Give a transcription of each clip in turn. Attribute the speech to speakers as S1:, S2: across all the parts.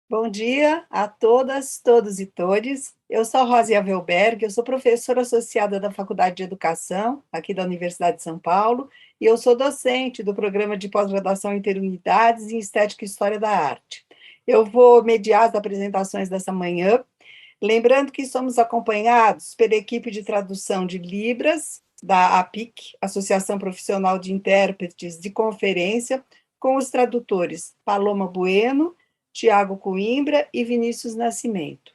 S1: Bom dia a todas, todos e todes. Eu sou Rosia Velberg, eu sou professora associada da Faculdade de Educação, aqui da Universidade de São Paulo, e eu sou docente do programa de pós-graduação Interunidades em Estética e História da Arte. Eu vou mediar as apresentações dessa manhã, lembrando que somos acompanhados pela equipe de tradução de Libras, da APIC, Associação Profissional de Intérpretes de Conferência, com os tradutores Paloma Bueno, Tiago Coimbra e Vinícius Nascimento.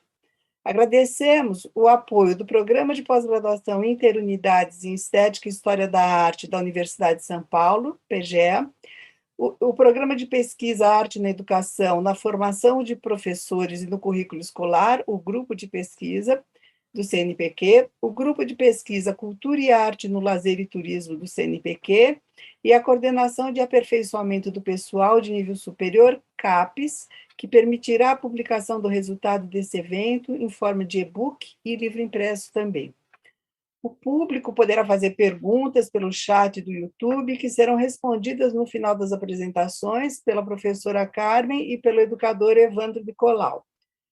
S1: Agradecemos o apoio do Programa de Pós-Graduação Interunidades em Estética e História da Arte da Universidade de São Paulo, PGE, o Programa de Pesquisa Arte na Educação, na formação de professores e no currículo escolar, o Grupo de Pesquisa do CNPq, o Grupo de Pesquisa Cultura e Arte no Lazer e Turismo do CNPq e a Coordenação de Aperfeiçoamento do Pessoal de Nível Superior, CAPES, que permitirá a publicação do resultado desse evento em forma de e-book e livro impresso também. O público poderá fazer perguntas pelo chat do YouTube, que serão respondidas no final das apresentações pela professora Carmen e pelo educador Evandro Nicolau.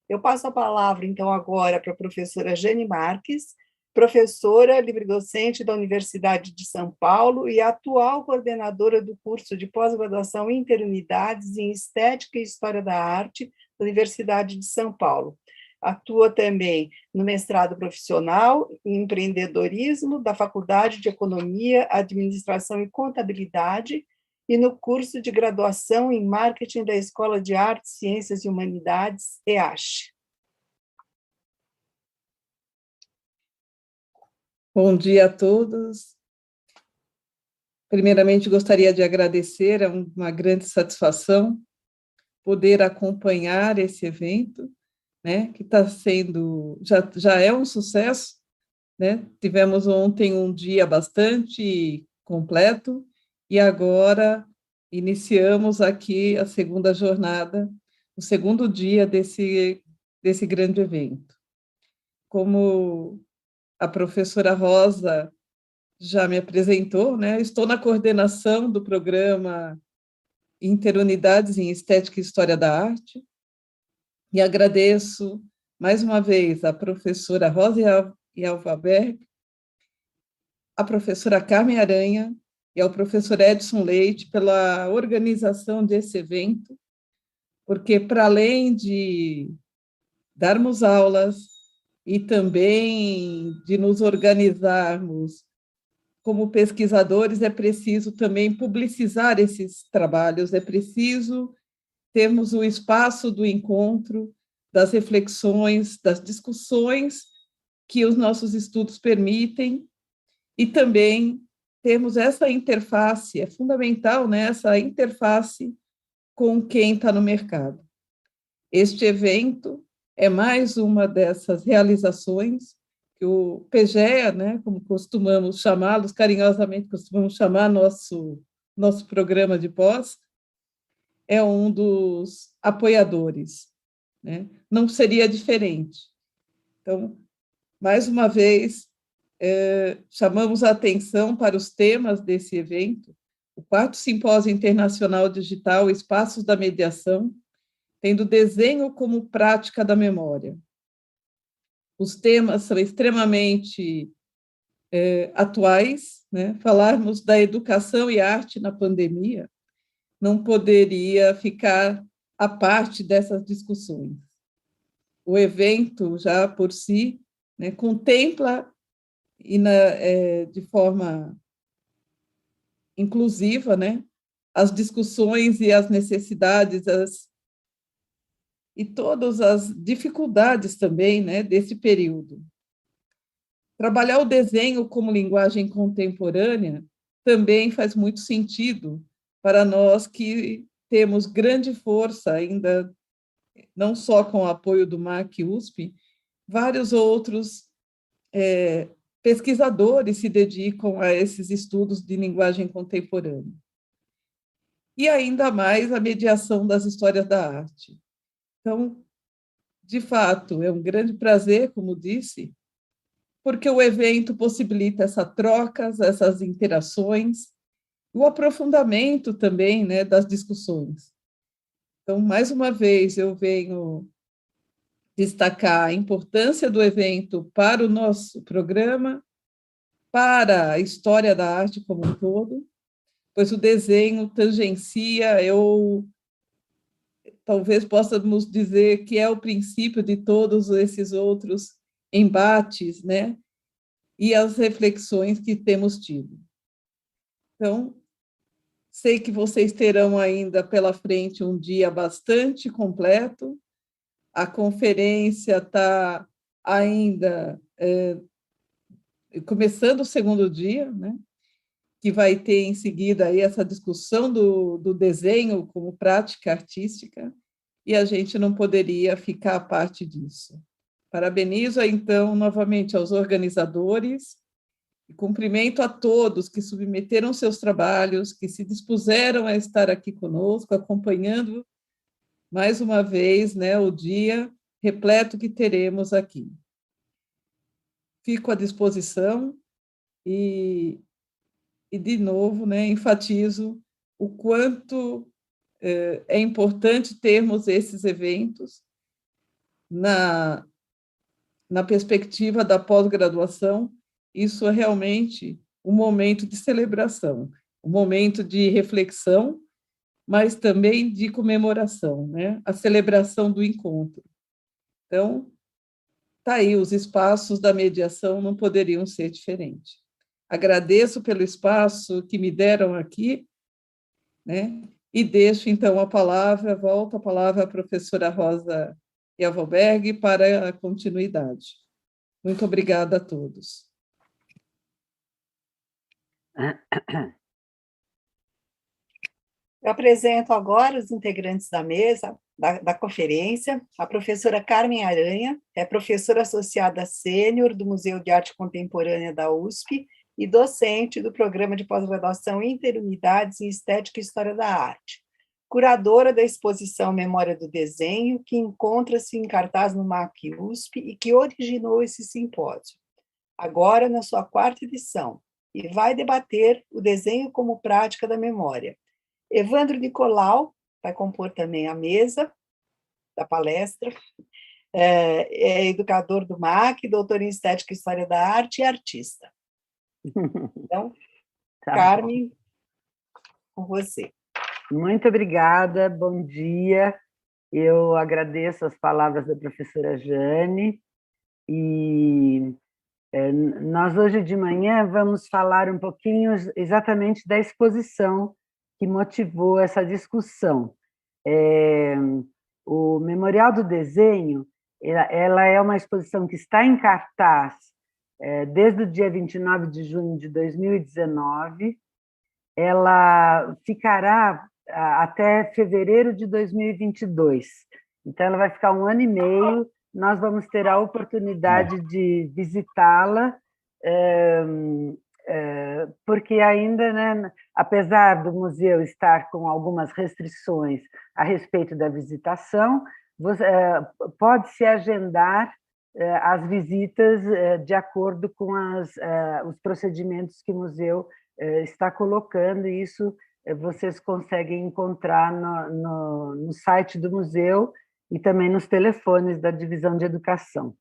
S1: Eu passo a palavra, então, agora para a professora Jane Marques, professora livre-docente da Universidade de São Paulo e atual coordenadora do curso de pós-graduação Interunidades em Estética e História da Arte da Universidade de São Paulo. Atua também no mestrado profissional em empreendedorismo da Faculdade de Economia, Administração e Contabilidade e no curso de graduação em marketing da Escola de Artes, Ciências e Humanidades, EASH.
S2: Bom dia a todos. Primeiramente, gostaria de agradecer, é uma grande satisfação poder acompanhar esse evento, né, que está sendo, já é um sucesso, né? Tivemos ontem um dia bastante completo e agora iniciamos aqui a segunda jornada, o segundo dia desse grande evento. Como a professora Rosa já me apresentou, né? Estou na coordenação do programa Interunidades em Estética e História da Arte, e agradeço mais uma vez a professora Rosa Alvaberg, a professora Carmen Aranha e ao professor Edson Leite pela organização desse evento, porque para além de darmos aulas e também de nos organizarmos como pesquisadores, é preciso também publicizar esses trabalhos, é preciso termos o espaço do encontro, das reflexões, das discussões que os nossos estudos permitem, e também termos essa interface, é fundamental, né, essa interface com quem está no mercado. Este evento é mais uma dessas realizações que o PGEA, né, como costumamos chamá-los, carinhosamente costumamos chamar nosso programa de pós, é um dos apoiadores, né? Não seria diferente. Então, mais uma vez, chamamos a atenção para os temas desse evento, o 4º Simpósio Internacional Digital Espaços da Mediação, tendo desenho como prática da memória. Os temas são extremamente atuais, né? Falarmos da educação e arte na pandemia não poderia ficar à parte dessas discussões. O evento, já por si, né, contempla de forma inclusiva, né, as discussões e as necessidades e todas as dificuldades também, né, desse período. Trabalhar o desenho como linguagem contemporânea também faz muito sentido para nós que temos grande força ainda, não só com o apoio do MAC USP, vários outros pesquisadores se dedicam a esses estudos de linguagem contemporânea. E ainda mais a mediação das histórias da arte. Então, de fato, é um grande prazer, como disse, porque o evento possibilita essas trocas, essas interações, o aprofundamento também, né, das discussões. Então, mais uma vez, eu venho destacar a importância do evento para o nosso programa, para a história da arte como um todo, pois o desenho tangencia, eu talvez possamos dizer que é o princípio de todos esses outros embates, né? E as reflexões que temos tido. Então, sei que vocês terão ainda pela frente um dia bastante completo. A conferência está ainda começando o segundo dia, né? Que vai ter em seguida aí essa discussão do desenho como prática artística, e a gente não poderia ficar à parte disso. Parabenizo, então, novamente aos organizadores e cumprimento a todos que submeteram seus trabalhos, que se dispuseram a estar aqui conosco, acompanhando mais uma vez, né, o dia repleto que teremos aqui. Fico à disposição e de novo, né, enfatizo o quanto é importante termos esses eventos na perspectiva da pós-graduação. Isso é realmente um momento de celebração, um momento de reflexão, mas também de comemoração, né? A celebração do encontro. Então, tá aí, os espaços da mediação não poderiam ser diferentes. Agradeço pelo espaço que me deram aqui, né? E deixo, então, volto a palavra à professora Rosa Evelberg para a continuidade. Muito obrigada a todos.
S1: Eu apresento agora os integrantes da mesa da conferência. A professora Carmen Aranha é professora associada sênior do Museu de Arte Contemporânea da USP e docente do programa de pós-graduação Interunidades em Estética e História da Arte. Curadora da exposição Memória do Desenho, que encontra-se em cartaz no MAC USP e que originou esse simpósio, agora na sua 4ª edição, e vai debater o desenho como prática da memória. Evandro Nicolau vai compor também a mesa da palestra, é educador do MAC, doutor em Estética e História da Arte e artista. Então, tá, Carmen, bom, com você.
S3: Muito obrigada, bom dia. Eu agradeço as palavras da professora Jane e nós hoje de manhã vamos falar um pouquinho exatamente da exposição que motivou essa discussão. O Memorial do Desenho, ela é uma exposição que está em cartaz desde o dia 29 de junho de 2019, ela ficará até fevereiro de 2022. Então, ela vai ficar 1 ano e meio, nós vamos ter a oportunidade de visitá-la, porque ainda, né, apesar do museu estar com algumas restrições a respeito da visitação, pode-se agendar as visitas de acordo com os procedimentos que o museu está colocando, e isso vocês conseguem encontrar no site do museu e também nos telefones da Divisão de Educação.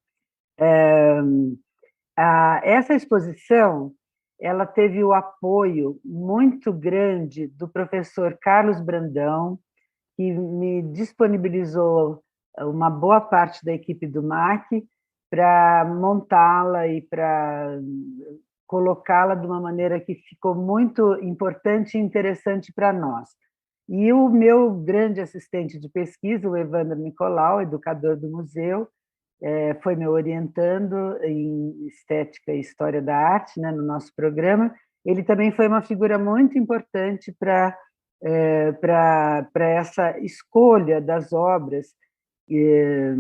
S3: Essa exposição ela teve o apoio muito grande do professor Carlos Brandão, que me disponibilizou uma boa parte da equipe do MAC para montá-la e para colocá-la de uma maneira que ficou muito importante e interessante para nós. E o meu grande assistente de pesquisa, o Evandro Nicolau, educador do museu, foi meu orientando em Estética e História da Arte, né, no nosso programa. Ele também foi uma figura muito importante para essa escolha das obras, que,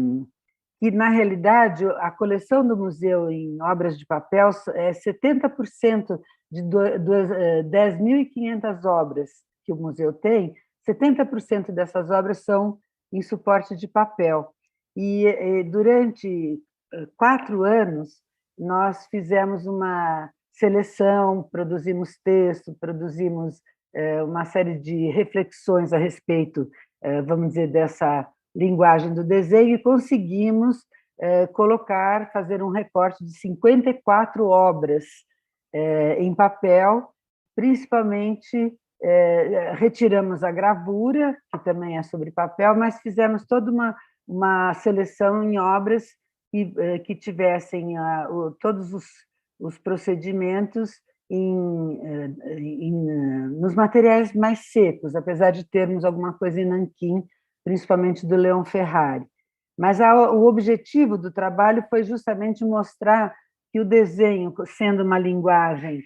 S3: na realidade, a coleção do museu em obras de papel é 70% de 10.500 obras que o museu tem, 70% dessas obras são em suporte de papel. E durante 4 anos, nós fizemos uma seleção, produzimos texto, produzimos uma série de reflexões a respeito vamos dizer, dessa linguagem do desenho, e conseguimos fazer um recorte de 54 obras em papel, principalmente retiramos a gravura, que também é sobre papel, mas fizemos toda uma seleção em obras que tivessem todos os procedimentos nos materiais mais secos, apesar de termos alguma coisa em nanquim, principalmente do Leon Ferrari. Mas o objetivo do trabalho foi justamente mostrar que o desenho, sendo uma linguagem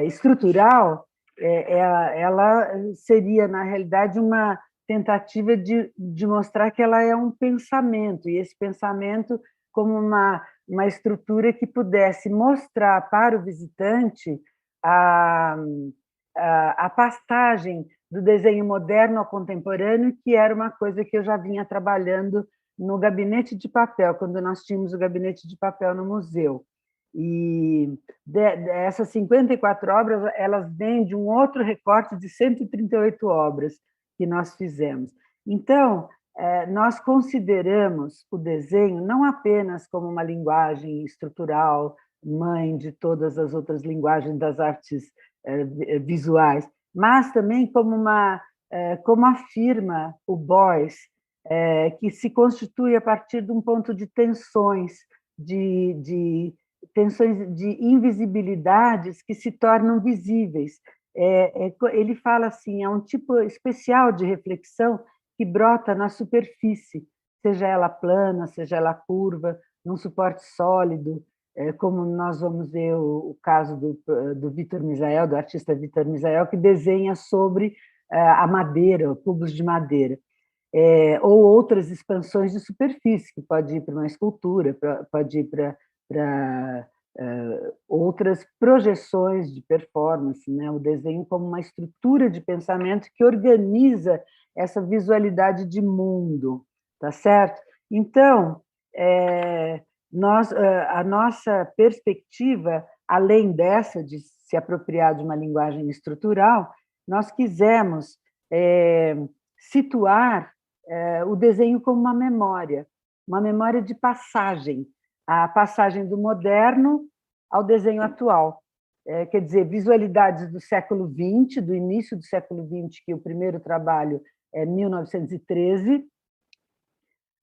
S3: estrutural, ela seria, na realidade, uma tentativa de mostrar que ela é um pensamento, e esse pensamento como uma estrutura que pudesse mostrar para o visitante a passagem do desenho moderno ao contemporâneo, que era uma coisa que eu já vinha trabalhando no gabinete de papel, quando nós tínhamos o gabinete de papel no museu. E essas 54 obras, elas vêm de um outro recorte de 138 obras que nós fizemos. Então, nós consideramos o desenho não apenas como uma linguagem estrutural, mãe de todas as outras linguagens das artes visuais, mas também como afirma o Beuys, que se constitui a partir de um ponto de tensões, de tensões de invisibilidades que se tornam visíveis. Ele fala assim, é um tipo especial de reflexão que brota na superfície, seja ela plana, seja ela curva, num suporte sólido, como nós vamos ver o caso do Vitor Misael, do artista Vitor Misael, que desenha sobre a madeira, cubos de madeira. Ou outras expansões de superfície, que pode ir para uma escultura, pode ir para outras projeções de performance, né? O desenho como uma estrutura de pensamento que organiza essa visualidade de mundo, tá certo? Então, a nossa perspectiva, além dessa de se apropriar de uma linguagem estrutural, nós quisemos situar o desenho como uma memória de passagem, a passagem do moderno ao desenho atual. Quer dizer, visualidades do século XX, do início do século XX, que o primeiro trabalho é 1913,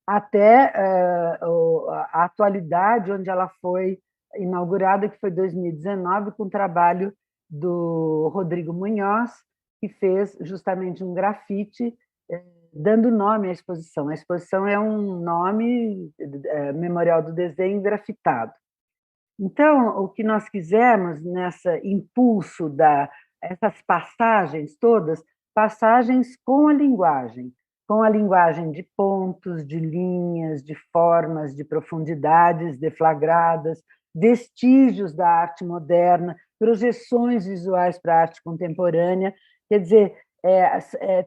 S3: até a atualidade, onde ela foi inaugurada, que foi 2019, com o trabalho do Rodrigo Munhoz, que fez justamente um grafite dando nome à exposição. A exposição é um nome, Memorial do Desenho grafitado. Então, o que nós quisemos nessa impulso essas passagens todas, passagens com a linguagem de pontos, de linhas, de formas, de profundidades deflagradas, vestígios da arte moderna, projeções visuais para a arte contemporânea. Quer dizer,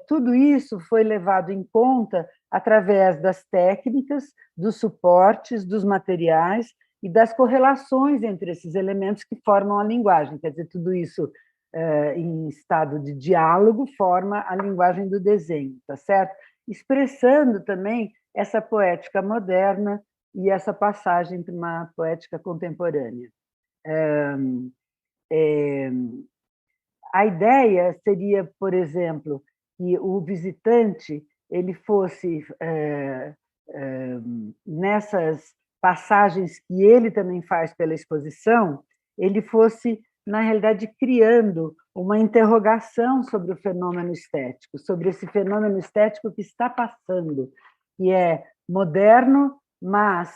S3: tudo isso foi levado em conta através das técnicas, dos suportes, dos materiais e das correlações entre esses elementos que formam a linguagem. Quer dizer, tudo isso em estado de diálogo forma a linguagem do desenho, tá certo? Expressando também essa poética moderna e essa passagem para uma poética contemporânea. A ideia seria, por exemplo, que o visitante ele fosse nessas passagens que ele também faz pela exposição, ele fosse, na realidade, criando uma interrogação sobre o fenômeno estético, sobre esse fenômeno estético que está passando, que é moderno, mas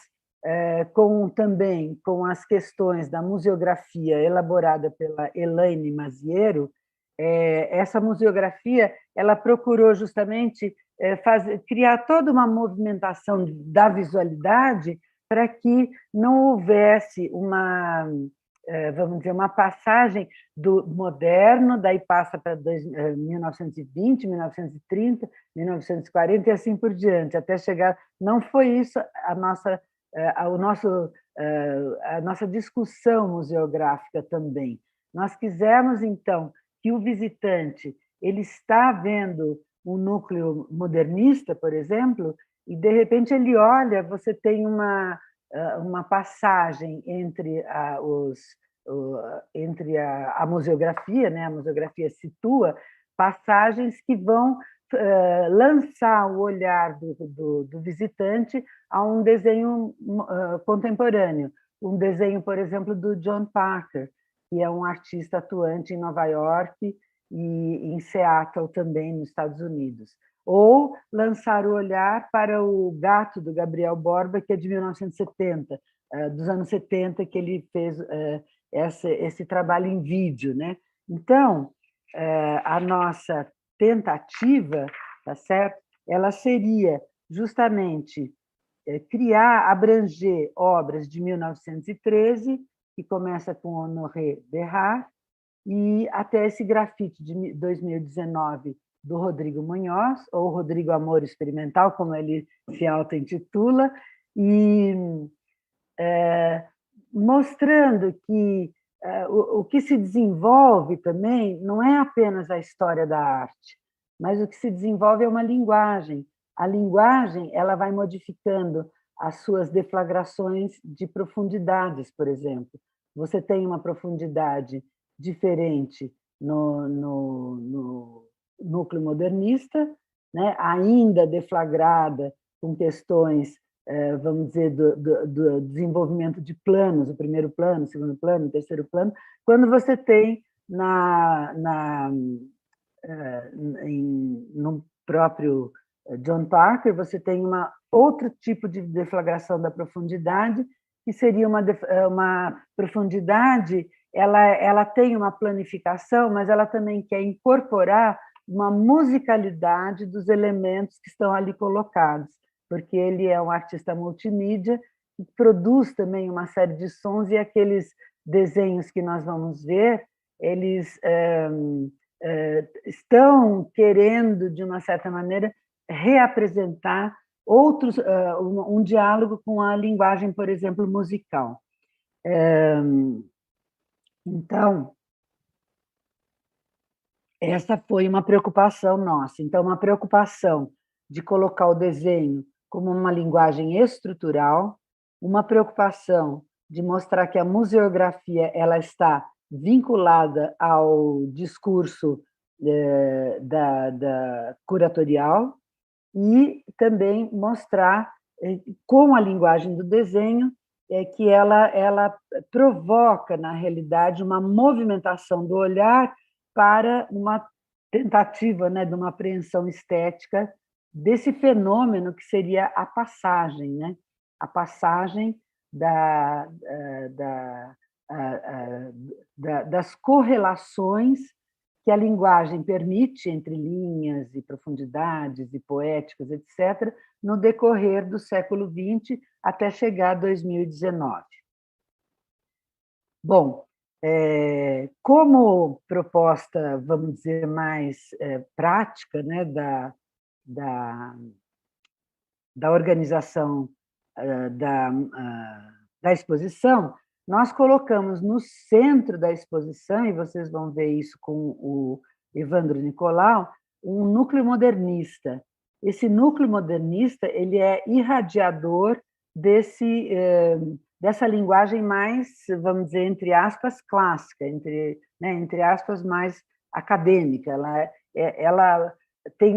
S3: também com as questões da museografia elaborada pela Elaine Maziero. Essa museografia ela procurou justamente criar toda uma movimentação da visualidade para que não houvesse vamos dizer, uma passagem do moderno, daí passa para 1920, 1930, 1940 e assim por diante, até chegar... Não foi isso a nossa discussão museográfica também. Nós quisemos, então, que o visitante ele está vendo um núcleo modernista, por exemplo, e, de repente, ele olha, você tem uma passagem entre entre a museografia, né? A museografia situa passagens que vão lançar o olhar do visitante a um desenho contemporâneo. Um desenho, por exemplo, do John Parker, que é um artista atuante em Nova York e em Seattle também, nos Estados Unidos. Ou lançar o olhar para o Gato, do Gabriel Borba, que é de 1970, dos anos 70, que ele fez esse trabalho em vídeo, né? Então, a nossa tentativa, tá certo? Ela seria justamente abranger obras de 1913, que começa com Honoré Bérard, e até esse grafite de 2019 do Rodrigo Munhoz, ou Rodrigo Amor Experimental, como ele se auto-intitula, e mostrando que o que se desenvolve também não é apenas a história da arte, mas o que se desenvolve é uma linguagem. A linguagem ela vai modificando as suas deflagrações de profundidades, por exemplo. Você tem uma profundidade diferente no núcleo modernista, né? Ainda deflagrada com questões, vamos dizer, do desenvolvimento de planos, o primeiro plano, o segundo plano, o terceiro plano, quando você tem no próprio John Parker, você tem outro tipo de deflagração da profundidade, que seria uma profundidade, ela tem uma planificação, mas ela também quer incorporar uma musicalidade dos elementos que estão ali colocados, porque ele é um artista multimídia que produz também uma série de sons, e aqueles desenhos que nós vamos ver, eles estão querendo, de uma certa maneira, reapresentar um diálogo com a linguagem, por exemplo, musical. Então, essa foi uma preocupação nossa. Então, uma preocupação de colocar o desenho como uma linguagem estrutural, uma preocupação de mostrar que a museografia ela está vinculada ao discurso da curatorial, e também mostrar, com a linguagem do desenho, que ela provoca, na realidade, uma movimentação do olhar para uma tentativa, né, de uma apreensão estética desse fenômeno que seria a passagem, né? A passagem das correlações que a linguagem permite entre linhas e profundidades e poéticas, etc., no decorrer do século XX até chegar a 2019. Bom, como proposta, vamos dizer, mais prática, né, da organização da exposição, nós colocamos no centro da exposição, e vocês vão ver isso com o Evandro Nicolau, um núcleo modernista. Esse núcleo modernista ele é irradiador dessa linguagem mais, vamos dizer, entre aspas, clássica, entre aspas, mais acadêmica. Ela tem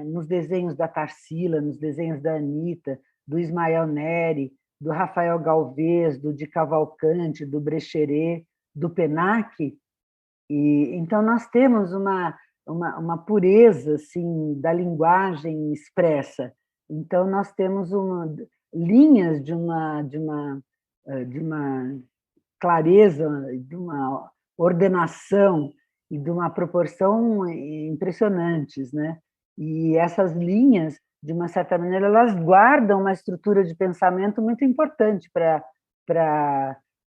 S3: nos desenhos da Tarsila, nos desenhos da Anitta, do Ismael Neri, do Rafael Galvez, do Di Cavalcanti, do Brecheret, do Penac, e então nós temos uma pureza assim da linguagem expressa. Então nós temos linhas de uma clareza, de uma ordenação e de uma proporção impressionantes, né? E essas linhas, de uma certa maneira, elas guardam uma estrutura de pensamento muito importante para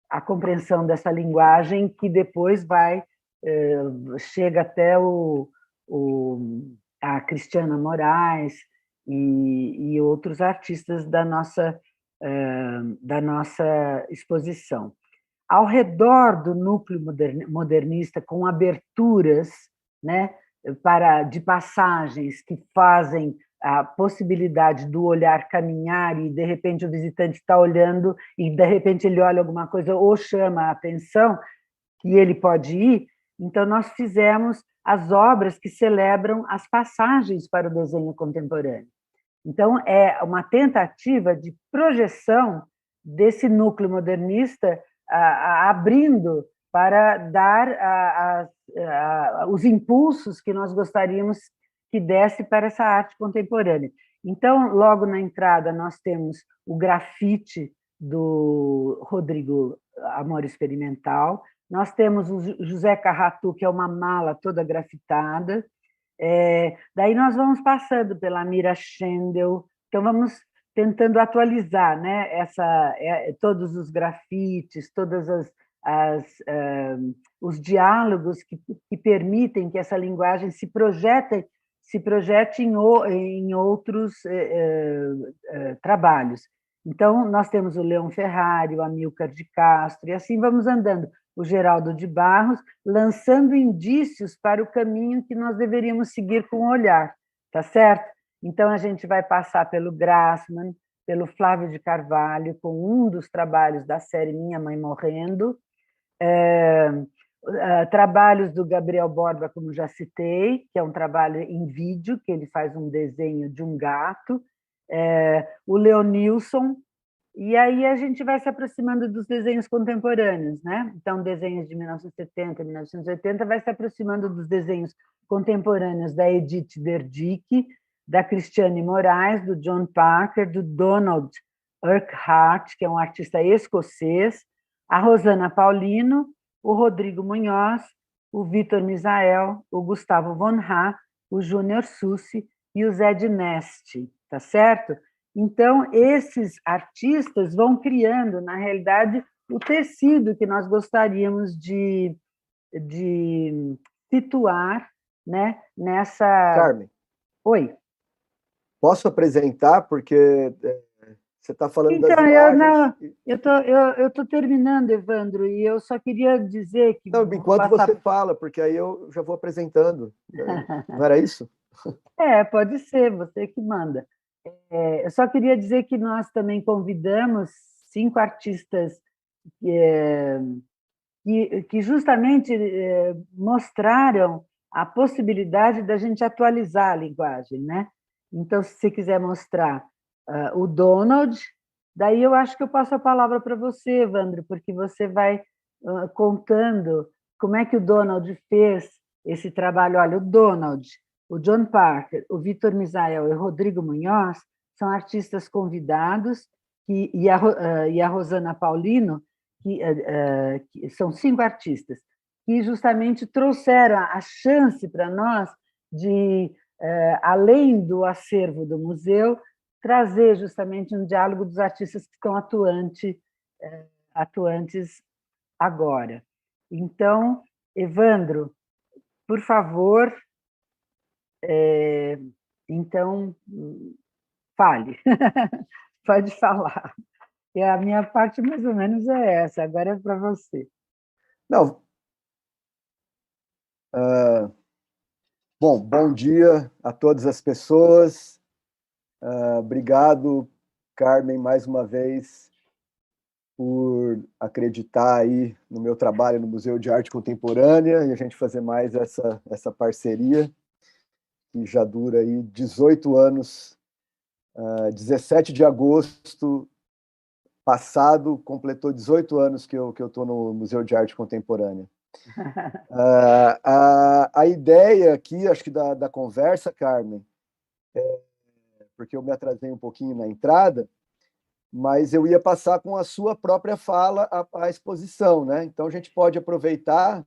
S3: a compreensão dessa linguagem, que depois chega até a Cristiana Moraes e outros artistas da nossa exposição. Ao redor do núcleo modernista, com aberturas, né, de passagens que fazem a possibilidade do olhar caminhar e, de repente, o visitante está olhando e, de repente, ele olha alguma coisa ou chama a atenção, que ele pode ir. Então, nós fizemos as obras que celebram as passagens para o desenho contemporâneo. Então, é uma tentativa de projeção desse núcleo modernista, abrindo para dar os impulsos que nós gostaríamos que desse para essa arte contemporânea. Então, logo na entrada, nós temos o grafite do Rodrigo Amor Experimental, nós temos o José Carratu, que é uma mala toda grafitada, daí nós vamos passando pela Mira Schendel, então vamos tentando atualizar, né, todos os grafites, todas os diálogos que permitem que essa linguagem se projete em outros trabalhos. Então, nós temos o Leon Ferrari, o Amilcar de Castro, e assim vamos andando. O Geraldo de Barros, lançando indícios para o caminho que nós deveríamos seguir com o olhar, tá certo? Então, a gente vai passar pelo Grassmann, pelo Flávio de Carvalho, com um dos trabalhos da série Minha Mãe Morrendo, trabalhos do Gabriel Borba, como já citei, que é um trabalho em vídeo, que ele faz um desenho de um gato, o Leonilson, e aí a gente vai se aproximando dos desenhos contemporâneos, né? Então, desenhos de 1970, 1980, vai se aproximando dos desenhos contemporâneos da Edith Derdick, da Cristiane Moraes, do John Parker, do Donald Urquhart, que é um artista escocês, a Rosana Paulino, o Rodrigo Munhoz, o Vitor Misael, o Gustavo Von Ha, o Júnior Sussi e o Zé de Neste, tá certo? Então, esses artistas vão criando, na realidade, o tecido que nós gostaríamos de situar, né, nessa...
S4: Carmen.
S3: Oi.
S4: Posso apresentar, porque você está falando
S3: então,
S4: das imagens...
S3: Eu estou terminando, Evandro, e eu só queria dizer que...
S4: Não, enquanto você fala, porque aí eu já vou apresentando. Não era isso?
S3: Pode ser, você que manda. Eu só queria dizer que nós também convidamos 5 artistas que justamente mostraram a possibilidade da gente atualizar a linguagem, né? Então, se você quiser mostrar o Donald, daí eu acho que eu passo a palavra para você, Evandro, porque você vai contando como é que o Donald fez esse trabalho. Olha, o Donald, o John Parker, o Vitor Misael e o Rodrigo Munhoz são artistas convidados, e a Rosana Paulino, que são 5 artistas, que justamente trouxeram a chance para nós de, além do acervo do museu, trazer justamente um diálogo dos artistas que estão atuantes agora. Então, Evandro, por favor, então, fale, pode falar. E a minha parte, mais ou menos, é essa, agora é para você.
S4: Não. Bom dia a todas as pessoas. Obrigado, Carmen, mais uma vez, por acreditar aí no meu trabalho no Museu de Arte Contemporânea e a gente fazer mais essa parceria, que já dura aí 18 anos. 17 de agosto passado, completou 18 anos que eu estou no Museu de Arte Contemporânea. A ideia aqui, acho que da conversa, Carmen, porque eu me atrasei um pouquinho na entrada, mas eu ia passar com a sua própria fala a exposição, né? Então, a gente pode aproveitar,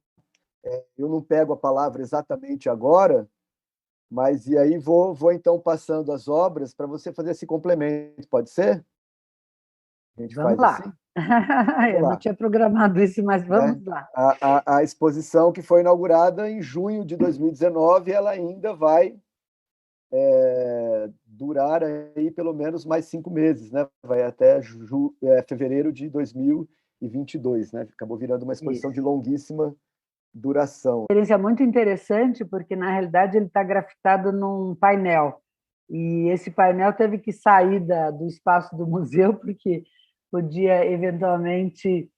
S4: eu não pego a palavra exatamente agora, mas e aí vou então passando as obras para você fazer esse complemento, pode ser? A gente
S3: vamos
S4: faz
S3: lá.
S4: assim?
S3: Eu não tinha programado isso, mas vamos lá.
S4: A exposição que foi inaugurada em junho de 2019, ela ainda vai durar aí pelo menos mais 5 meses, né? Vai até fevereiro de 2022, né? Acabou virando uma exposição de longuíssima duração.
S3: Experiência muito interessante, porque, na realidade, ele está grafitado num painel. E esse painel teve que sair do espaço do museu, porque podia, eventualmente,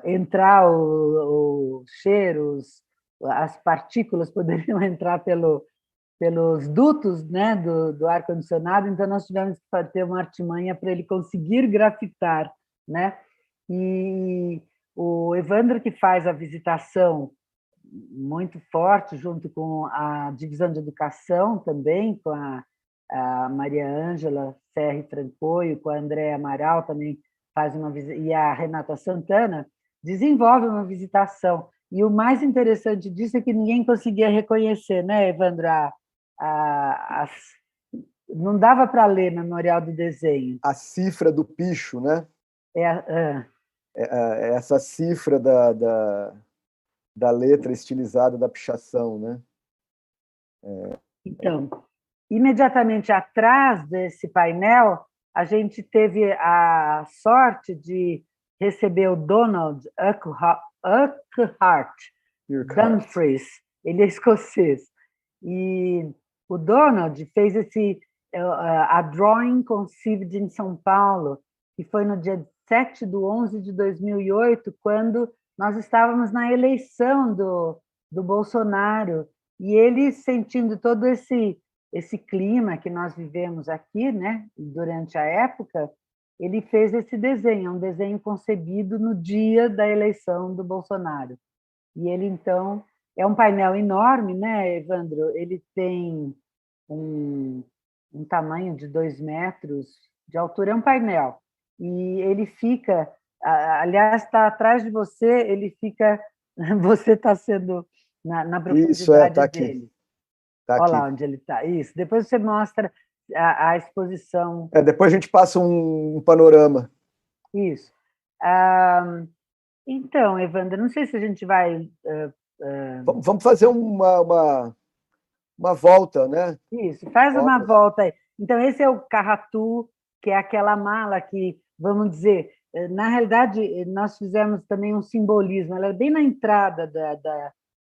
S3: entrar os cheiros, as partículas poderiam entrar pelos dutos, né, do ar-condicionado, então nós tivemos que ter uma artimanha para ele conseguir grafitar, né? E o Evandro, que faz a visitação muito forte, junto com a divisão de educação também, com a Maria Ângela Serri Francoio, com a Andréa Amaral também faz uma visita, e a Renata Santana, desenvolve uma visitação. E o mais interessante disso é que ninguém conseguia reconhecer, né, Evandro? Não dava para ler Memorial do Desenho.
S4: A cifra do picho, né?
S3: É
S4: essa cifra da letra estilizada da pichação, né?
S3: Então, imediatamente atrás desse painel, a gente teve a sorte de receber o Donald Urquhart Dumfries, ele é escocês. E o Donald fez a Drawing Conceived in São Paulo, que foi no dia 7/11/2008, quando nós estávamos na eleição do Bolsonaro, e ele, sentindo todo esse clima que nós vivemos aqui, né, durante a época, ele fez esse desenho, um desenho concebido no dia da eleição do Bolsonaro. E ele, então, é um painel enorme, né, Evandro? Ele tem um tamanho de 2 metros de altura, é um painel. E ele fica, aliás, está atrás de você, ele fica, você está sendo na profundidade
S4: tá
S3: dele.
S4: Tá
S3: Olha
S4: aqui.
S3: lá onde ele está. Isso. Depois você mostra a exposição.
S4: Depois a gente passa um panorama.
S3: Isso. Então, Evandro, não sei se a gente vai...
S4: Vamos fazer uma volta, né?
S3: Isso, faz uma volta aí. Então, esse é o Carratu, que é aquela mala que, vamos dizer, na realidade, nós fizemos também um simbolismo. Ela é bem na entrada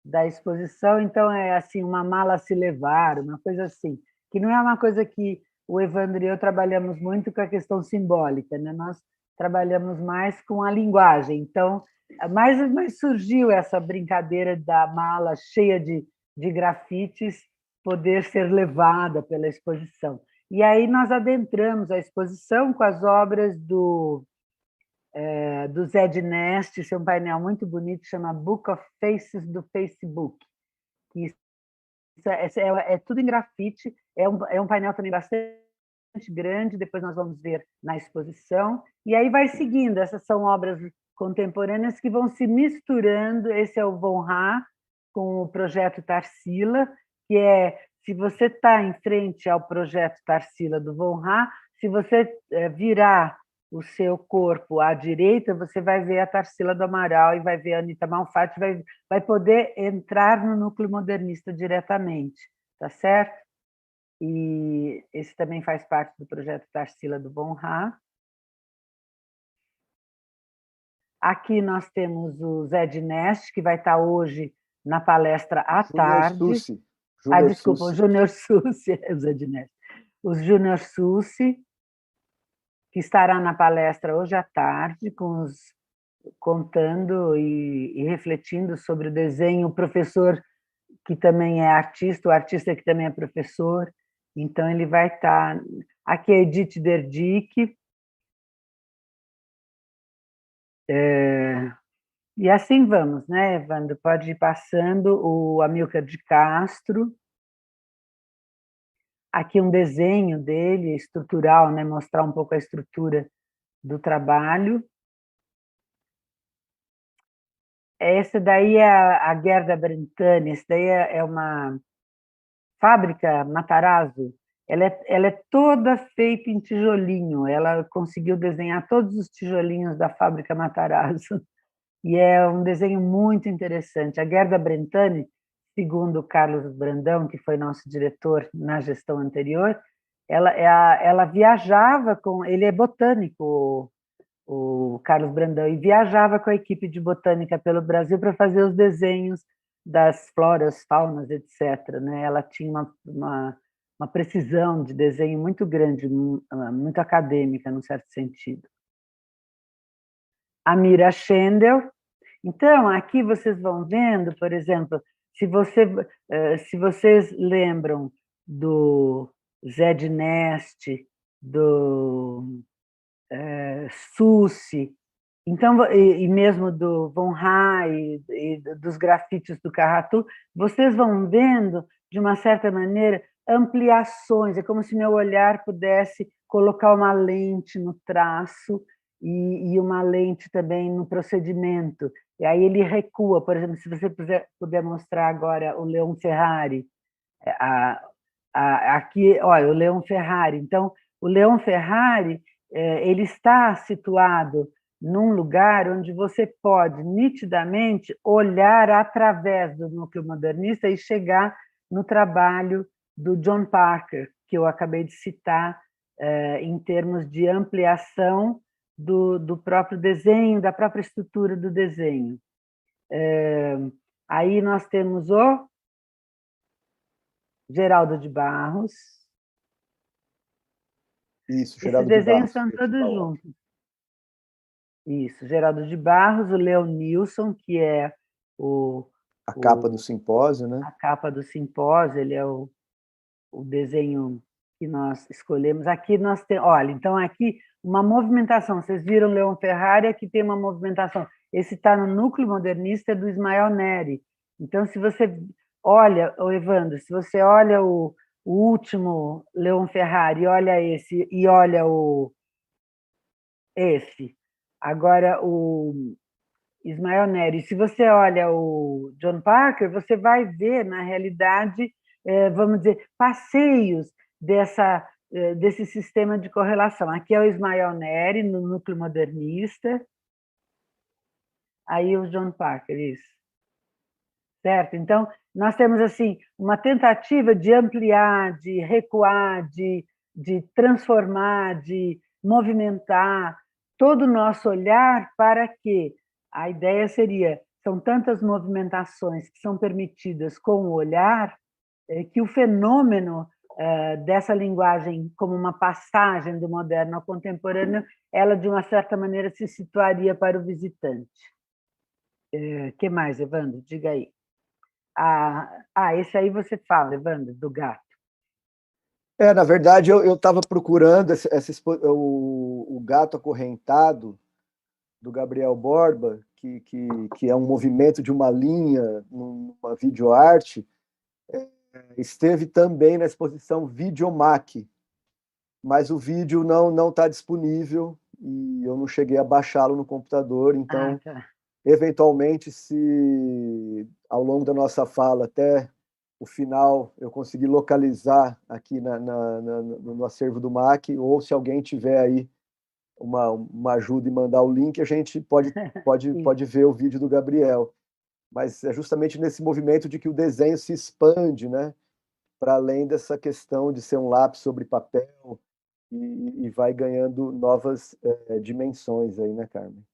S3: da exposição, então é assim, uma mala a se levar, uma coisa assim, que não é uma coisa que o Evandro e eu trabalhamos muito com a questão simbólica, né? Nós trabalhamos mais com a linguagem. Então, mas surgiu essa brincadeira da mala cheia de grafites poder ser levada pela exposição. E aí nós adentramos a exposição com as obras do Zé de Nest, esse é um painel muito bonito, chama Book of Faces do Facebook. Isso é tudo em grafite, é um painel também bastante grande, depois nós vamos ver na exposição, e aí vai seguindo, essas são obras contemporâneas que vão se misturando, esse é o Von Ra, com o projeto Tarsila, que é, se você está em frente ao projeto Tarsila do Von Ra, se você virar o seu corpo à direita, você vai ver a Tarsila do Amaral e vai ver a Anita Malfatti, vai poder entrar no núcleo modernista diretamente, tá certo? E esse também faz parte do projeto Tarsila do Von Ra. Aqui nós temos o Zé de Nest, que vai estar hoje na palestra à tarde. Desculpa, o Júnior Sussi, o Zé de Nest. O Júnior Sussi, que estará na palestra hoje à tarde, contando e refletindo sobre o desenho. O professor, que também é artista, o artista que também é professor, então ele vai estar... Aqui é Edith Derdick. E assim vamos, né, Evandro? Pode ir passando o Amilcar de Castro. Aqui um desenho dele, estrutural, né? Mostrar um pouco a estrutura do trabalho. Essa daí é a Gerda Brentani, essa daí é uma fábrica Matarazzo. Ela é toda feita em tijolinho, ela conseguiu desenhar todos os tijolinhos da fábrica Matarazzo. E é um desenho muito interessante. A Gerda Brentani, segundo o Carlos Brandão, que foi nosso diretor na gestão anterior, ela viajava com... Ele é botânico, o Carlos Brandão, e viajava com a equipe de botânica pelo Brasil para fazer os desenhos das floras, faunas, etc. Né? Ela tinha uma precisão de desenho muito grande, muito acadêmica, num certo sentido. A Mira Schendel. Então, aqui vocês vão vendo, por exemplo, se vocês lembram do Zé de Neste, do Sussi, então, e mesmo do Von Ray, e dos grafites do Carratu, vocês vão vendo, de uma certa maneira, ampliações. É como se meu olhar pudesse colocar uma lente no traço e uma lente também no procedimento. E aí ele recua. Por exemplo, se você puder mostrar agora o Leon Ferrari, aqui, olha, o Leon Ferrari. Então, o Leon Ferrari, ele está situado num lugar onde você pode nitidamente olhar através do núcleo modernista e chegar no trabalho do John Parker, que eu acabei de citar, em termos de ampliação do próprio desenho, da própria estrutura do desenho. Aí nós temos o Geraldo de Barros.
S4: Isso, Geraldo
S3: Esses
S4: de
S3: desenhos
S4: Barros.
S3: estão todos juntos. Isso, Geraldo de Barros, o Leonilson, que é
S4: a capa do simpósio, né?
S3: A capa do simpósio, ele é o desenho que nós escolhemos. Aqui nós temos, olha, então aqui uma movimentação. Vocês viram Leon Ferrari, aqui tem uma movimentação. Esse está no núcleo modernista do Ismael Neri. Então, se você olha, Evandro, se você olha o último Leon Ferrari, olha esse e olha esse. Agora, o Ismael Neri, se você olha o John Parker, você vai ver, na realidade, vamos dizer, passeios desse sistema de correlação. Aqui é o Ismael Neri, no núcleo modernista. Aí o John Parker, isso. Certo? Então, nós temos assim uma tentativa de ampliar, de recuar, de transformar, de movimentar todo o nosso olhar para que a ideia seria, são tantas movimentações que são permitidas com o olhar, que o fenômeno dessa linguagem como uma passagem do moderno ao contemporâneo, ela, de uma certa maneira, se situaria para o visitante. Que mais, Evandro? Diga aí. Esse aí você fala, Evandro, do gato.
S4: Na verdade, eu estava procurando o Gato Acorrentado, do Gabriel Borba, que é um movimento de uma linha, numa videoarte, esteve também na exposição Videomac, mas o vídeo não está disponível e eu não cheguei a baixá-lo no computador, então, eventualmente, se ao longo da nossa fala, até o final, eu conseguir localizar aqui no acervo do MAC, ou se alguém tiver aí uma ajuda e mandar o link, a gente pode ver o vídeo do Gabriel. Mas é justamente nesse movimento de que o desenho se expande, né, para além dessa questão de ser um lápis sobre papel e vai ganhando novas dimensões aí, né, Carmen?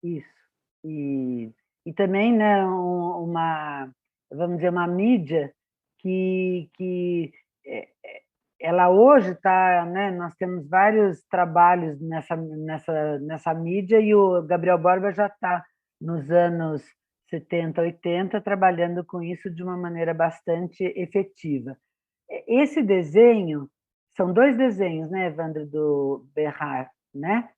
S3: Isso. E também, né, vamos dizer, uma mídia que ela hoje está, né, nós temos vários trabalhos nessa mídia e o Gabriel Borba já está nos anos 70, 80 trabalhando com isso de uma maneira bastante efetiva. Esse desenho, são dois desenhos, né, Evandro, do Berrar, né?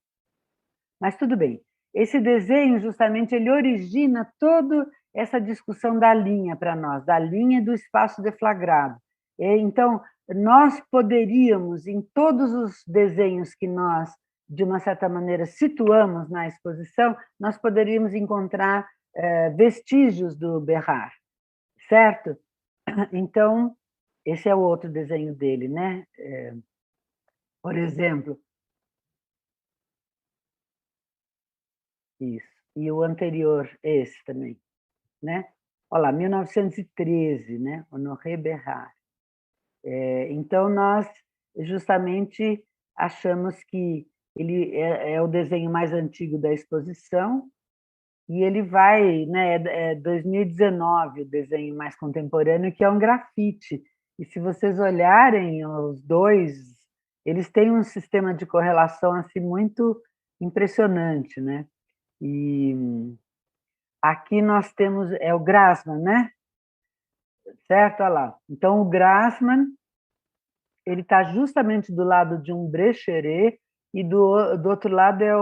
S3: Mas tudo bem. Esse desenho, justamente, ele origina toda essa discussão da linha para nós, da linha e do espaço deflagrado. Então, nós poderíamos, em todos os desenhos que nós, de uma certa maneira, situamos na exposição, nós poderíamos encontrar vestígios do Berrar, certo? Então, esse é o outro desenho dele, né? Por exemplo, isso. E o anterior, esse também, né? Olha lá, 1913, né? Honoré Berrar. Então, nós justamente achamos que ele é o desenho mais antigo da exposição, e ele vai, né, é 2019 o desenho mais contemporâneo, que é um grafite. E se vocês olharem os dois, eles têm um sistema de correlação assim muito impressionante, né? E aqui nós temos o Grassmann, né? Certo? Olha lá. Então o Grassmann, ele está justamente do lado de um Brecheret, e do outro lado é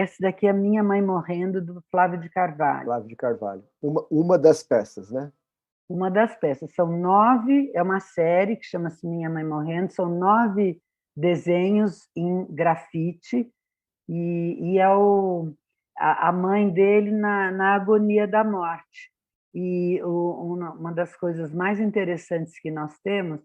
S3: esse daqui é a Minha Mãe Morrendo, do Flávio de Carvalho.
S4: Flávio de Carvalho. Uma das peças, né?
S3: Uma das peças. São 9, é uma série que chama-se Minha Mãe Morrendo, são 9 desenhos em grafite, e é a mãe dele na agonia da morte. E uma das coisas mais interessantes que nós temos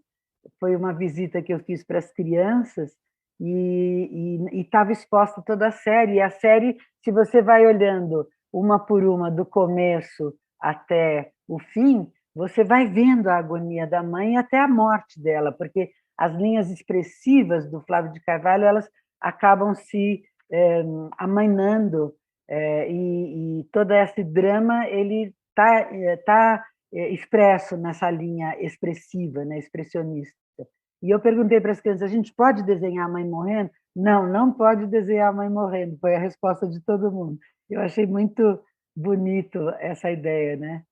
S3: foi uma visita que eu fiz para as crianças, e estava exposta toda a série. E a série, se você vai olhando uma por uma, do começo até o fim, você vai vendo a agonia da mãe até a morte dela, porque as linhas expressivas do Flávio de Carvalho, elas acabam se amainando, e todo esse drama ele tá expresso nessa linha expressiva, né, expressionista. E eu perguntei para as crianças: a gente pode desenhar a mãe morrendo? Não, não pode desenhar a mãe morrendo. Foi a resposta de todo mundo. Eu achei muito bonito essa ideia, né?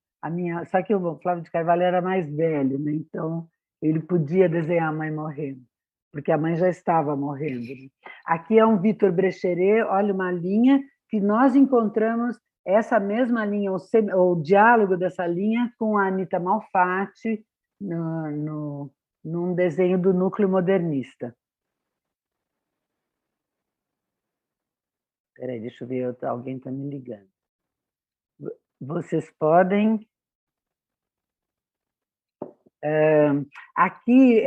S3: Só que o Flávio de Carvalho era mais velho, né? Então ele podia desenhar a mãe morrendo, porque a mãe já estava morrendo. Aqui é um Vitor Brecheret, olha, uma linha que nós encontramos essa mesma linha, o diálogo dessa linha, com a Anita Malfatti num desenho do Núcleo Modernista. Espera aí, deixa eu ver, alguém está me ligando. Vocês podem... aqui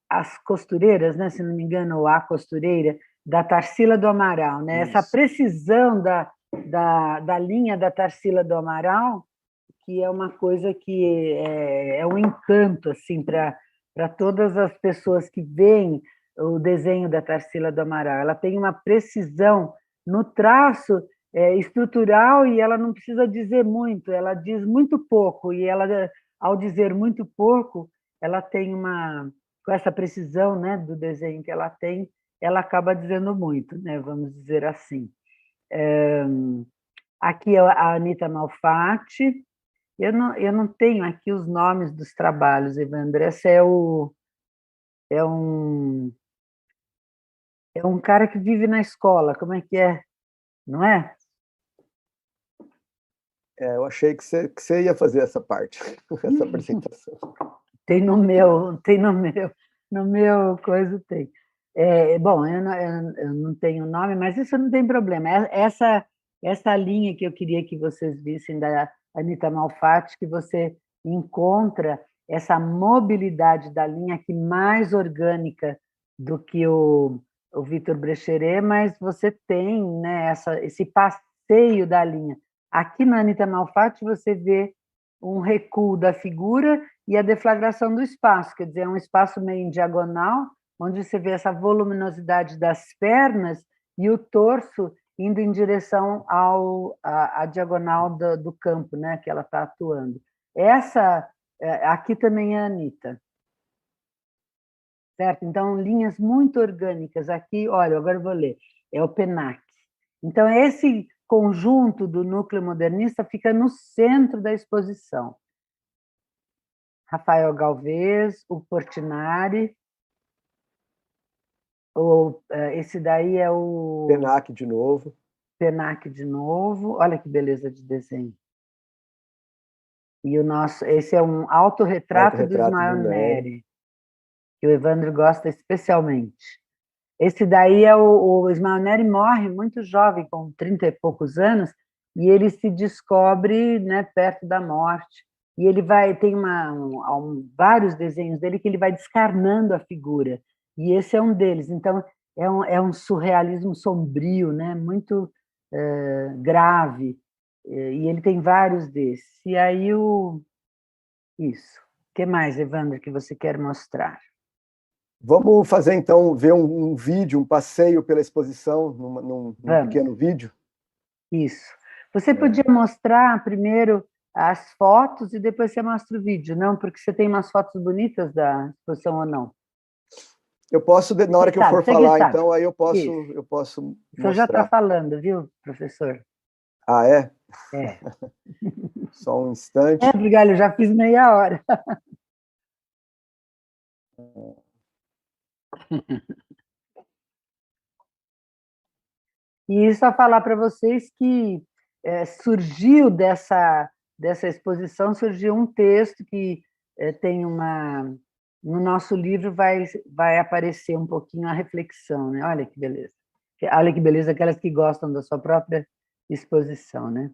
S3: as costureiras, né, se não me engano, a costureira, da Tarsila do Amaral, né? Essa precisão da linha da Tarsila do Amaral, que é uma coisa que é um encanto assim, para todas as pessoas que veem o desenho da Tarsila do Amaral. Ela tem uma precisão no traço estrutural, e ela não precisa dizer muito, ela diz muito pouco, e ela, ao dizer muito pouco, ela tem com essa precisão, né, do desenho que ela tem, ela acaba dizendo muito, né, vamos dizer assim. Aqui é a Anita Malfatti. Eu não tenho aqui os nomes dos trabalhos, Evandro. Esse é um cara que vive na escola, como é que é? Não é?
S4: Eu achei que você ia fazer essa parte, essa apresentação.
S3: Tem no meu coisa tem. Bom, eu não tenho nome, mas isso não tem problema. Essa linha que eu queria que vocês vissem da Anita Malfatti, que você encontra essa mobilidade da linha aqui mais orgânica do que o Vitor Brecheret, mas você tem, né, esse passeio da linha. Aqui na Anita Malfatti você vê um recuo da figura e a deflagração do espaço, quer dizer, é um espaço meio em diagonal, onde você vê essa voluminosidade das pernas e o torso indo em direção à diagonal do campo, né, que ela está atuando. Aqui também é a Anita. Certo? Então, linhas muito orgânicas. Aqui, olha, agora eu vou ler, é o Penac. Então, esse conjunto do núcleo modernista fica no centro da exposição. Rafael Galvez, o Portinari, esse daí é o...
S4: Penac de novo.
S3: Penac de novo, olha que beleza de desenho. E esse é um autorretrato do Ismael Neri, que o Evandro gosta especialmente. Esse daí é o Ismael Neri, morre muito jovem, com 30 e poucos anos, e ele se descobre, né, perto da morte. E ele tem vários desenhos dele que ele vai descarnando a figura, e esse é um deles. Então, é um surrealismo sombrio, né, muito grave, e ele tem vários desses. E aí, isso. O que mais, Evandro, que você quer mostrar?
S4: Vamos fazer, então, ver um vídeo, um passeio pela exposição, num pequeno vídeo?
S3: Isso. Você podia mostrar primeiro as fotos e depois você mostra o vídeo, não? Porque você tem umas fotos bonitas da exposição ou não?
S4: Eu posso, na hora que eu for falar, então, aí eu posso
S3: mostrar. O senhor já está falando, viu, professor?
S4: Ah, é?
S3: É.
S4: Só um instante.
S3: É, Brigalho, eu já fiz meia hora. E só falar para vocês que surgiu dessa exposição, surgiu um texto que tem uma... No nosso livro vai aparecer um pouquinho a reflexão, né? Olha que beleza. Olha que beleza, aquelas que gostam da sua própria exposição, né?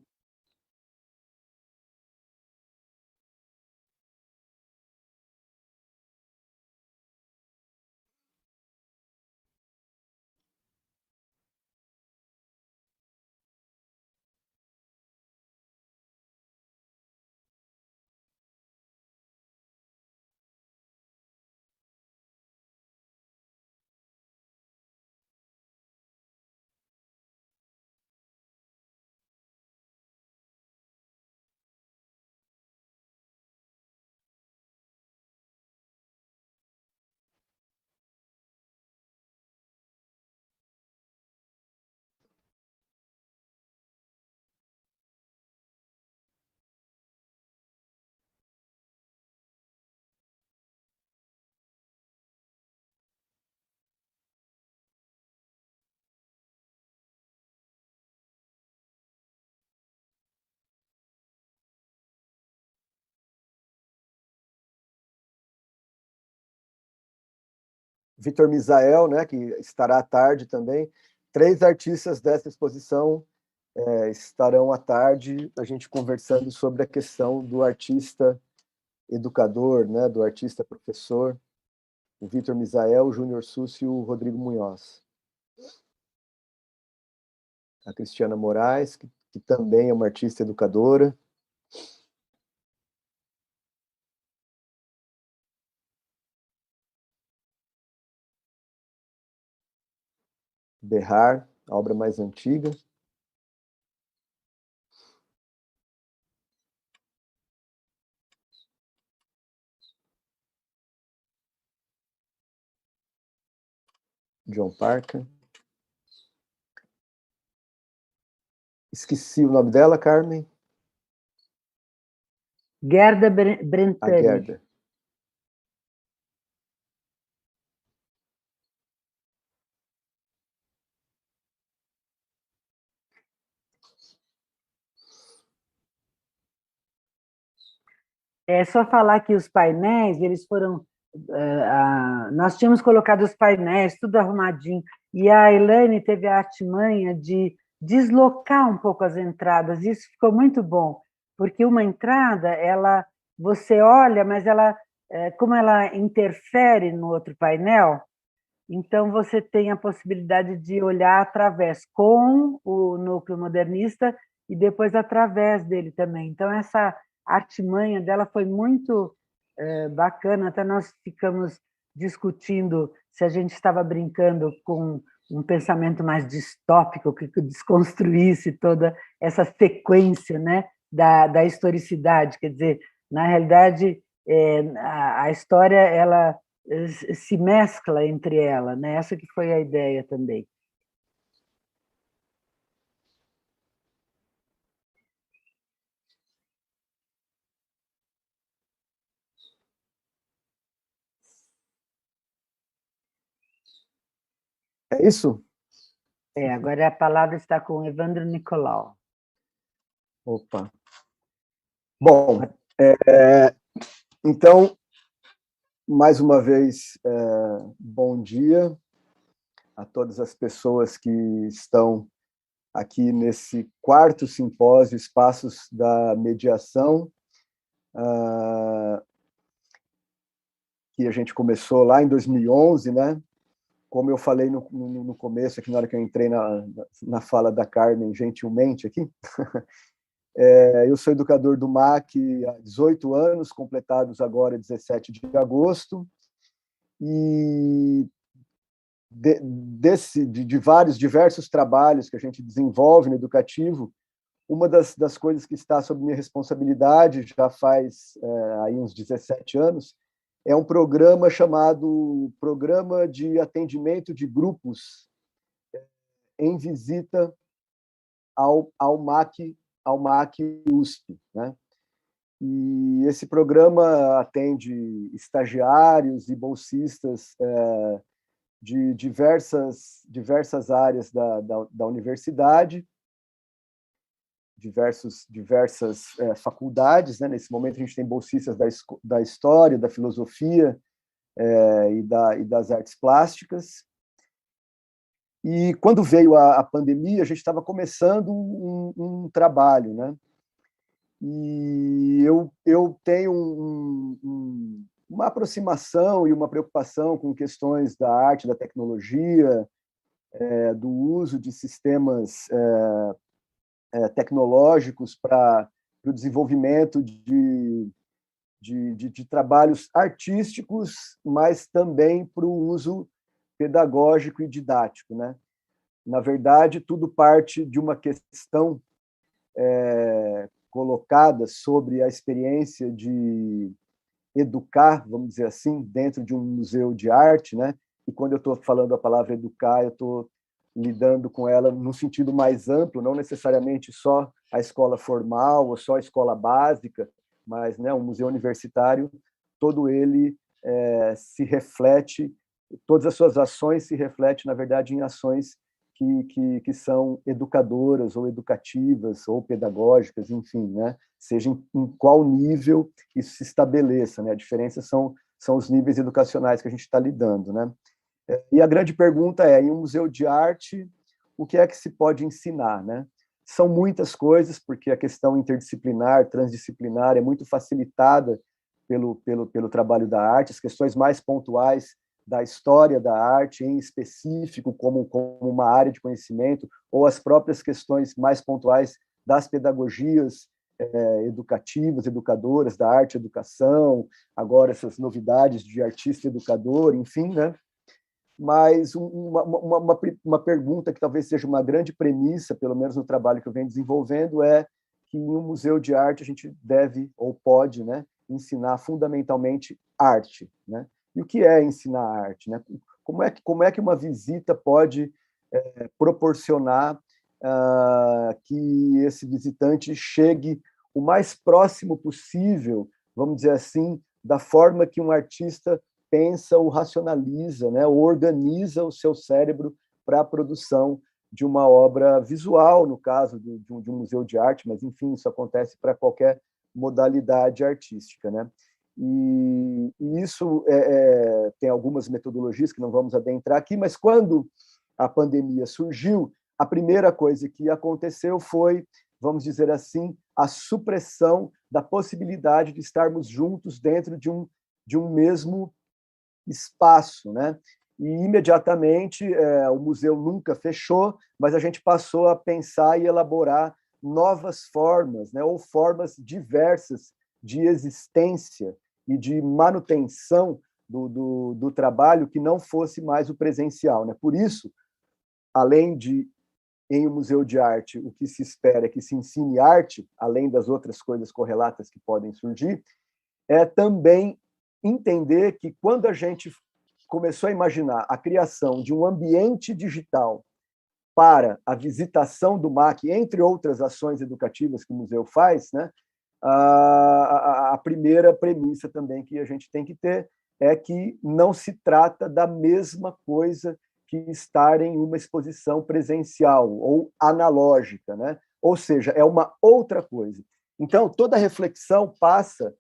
S4: Vitor Misael, né, que estará à tarde também. 3 artistas dessa exposição estarão à tarde, a gente conversando sobre a questão do artista educador, né, do artista professor, o Vitor Misael, o Júnior Susi e o Rodrigo Munhoz. A Cristiana Moraes, que também é uma artista educadora. Berrar, a obra mais antiga. John Parker. Esqueci o nome dela, Carmen.
S3: Gerda Brentani.
S4: A Gerda.
S3: É só falar que os painéis, eles foram... nós tínhamos colocado os painéis, tudo arrumadinho, e a Elaine teve a artimanha de deslocar um pouco as entradas, e isso ficou muito bom, porque uma entrada, você olha, mas como ela interfere no outro painel, então você tem a possibilidade de olhar através, com o núcleo modernista, e depois através dele também. Então, essa artimanha dela foi muito bacana, até nós ficamos discutindo se a gente estava brincando com um pensamento mais distópico, que desconstruísse toda essa sequência, né, da historicidade. Quer dizer, na realidade, a história ela se mescla entre ela, né? Essa que foi a ideia também.
S4: É isso?
S3: Agora a palavra está com o Evandro Nicolau.
S4: Opa. Bom, então, mais uma vez, bom dia a todas as pessoas que estão aqui nesse 4º simpósio Espaços da Mediação, que a gente começou lá em 2011, né? Como eu falei no começo, aqui na hora que eu entrei na fala da Carmen, gentilmente aqui, eu sou educador do MAC há 18 anos, completados agora 17 de agosto, E de vários, diversos trabalhos que a gente desenvolve no educativo, uma das coisas que está sob minha responsabilidade já faz aí uns 17 anos, é um programa chamado Programa de Atendimento de Grupos em Visita ao MAC USP, né? E esse programa atende estagiários e bolsistas de diversas áreas da universidade, diversas faculdades, né? Nesse momento a gente tem bolsistas da história, da filosofia e das artes plásticas. E quando veio a pandemia, a gente estava começando um trabalho, né? E eu tenho uma aproximação e uma preocupação com questões da arte, da tecnologia, do uso de sistemas tecnológicos para o desenvolvimento de trabalhos artísticos, mas também para o uso pedagógico e didático, né? Na verdade, tudo parte de uma questão colocada sobre a experiência de educar, vamos dizer assim, dentro de um museu de arte, né? E quando eu estou falando a palavra educar, eu estou lidando com ela no sentido mais amplo, não necessariamente só a escola formal ou só a escola básica, mas, né, um museu universitário, todo ele se reflete, todas as suas ações se refletem, na verdade, em ações que são educadoras ou educativas ou pedagógicas, enfim, né? Seja em qual nível isso se estabeleça, né? A diferença são os níveis educacionais que a gente está lidando, né? E a grande pergunta é, em um museu de arte, o que é que se pode ensinar, né? São muitas coisas, porque a questão interdisciplinar, transdisciplinar é muito facilitada pelo trabalho da arte, as questões mais pontuais da história da arte, em específico, como uma área de conhecimento, ou as próprias questões mais pontuais das pedagogias educativas, educadoras, da arte e educação, agora essas novidades de artista educador, enfim, né? Mas uma pergunta que talvez seja uma grande premissa, pelo menos no trabalho que eu venho desenvolvendo, é que em um museu de arte a gente deve ou pode, né, ensinar fundamentalmente arte, né? E o que é ensinar arte, né? Como é que uma visita pode proporcionar que esse visitante chegue o mais próximo possível, vamos dizer assim, da forma que um artista pensa ou racionaliza, né, ou organiza o seu cérebro para a produção de uma obra visual, no caso de um museu de arte, mas, enfim, isso acontece para qualquer modalidade artística, né? E isso tem algumas metodologias que não vamos adentrar aqui, mas quando a pandemia surgiu, a primeira coisa que aconteceu foi, vamos dizer assim, a supressão da possibilidade de estarmos juntos dentro de um mesmo espaço, né? E imediatamente o museu nunca fechou, mas a gente passou a pensar e elaborar novas formas, né? Ou formas diversas de existência e de manutenção do trabalho que não fosse mais o presencial, né? Por isso, além de em um museu de arte, o que se espera é que se ensine arte, além das outras coisas correlatas que podem surgir, é também entender que quando a gente começou a imaginar a criação de um ambiente digital para a visitação do MAC, entre outras ações educativas que o museu faz, né, a primeira premissa também que a gente tem que ter é que não se trata da mesma coisa que estar em uma exposição presencial ou analógica, né? Ou seja, é uma outra coisa. Então, toda reflexão passa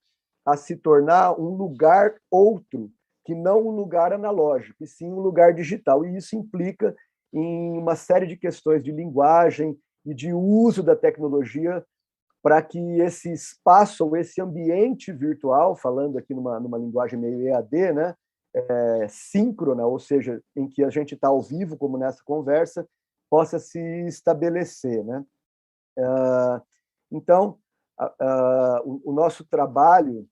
S4: a se tornar um lugar outro, que não um lugar analógico, e sim um lugar digital. E isso implica em uma série de questões de linguagem e de uso da tecnologia para que esse espaço ou esse ambiente virtual, falando aqui numa linguagem meio EAD, né, síncrona, ou seja, em que a gente está ao vivo, como nessa conversa, possa se estabelecer, né? Então, o nosso trabalho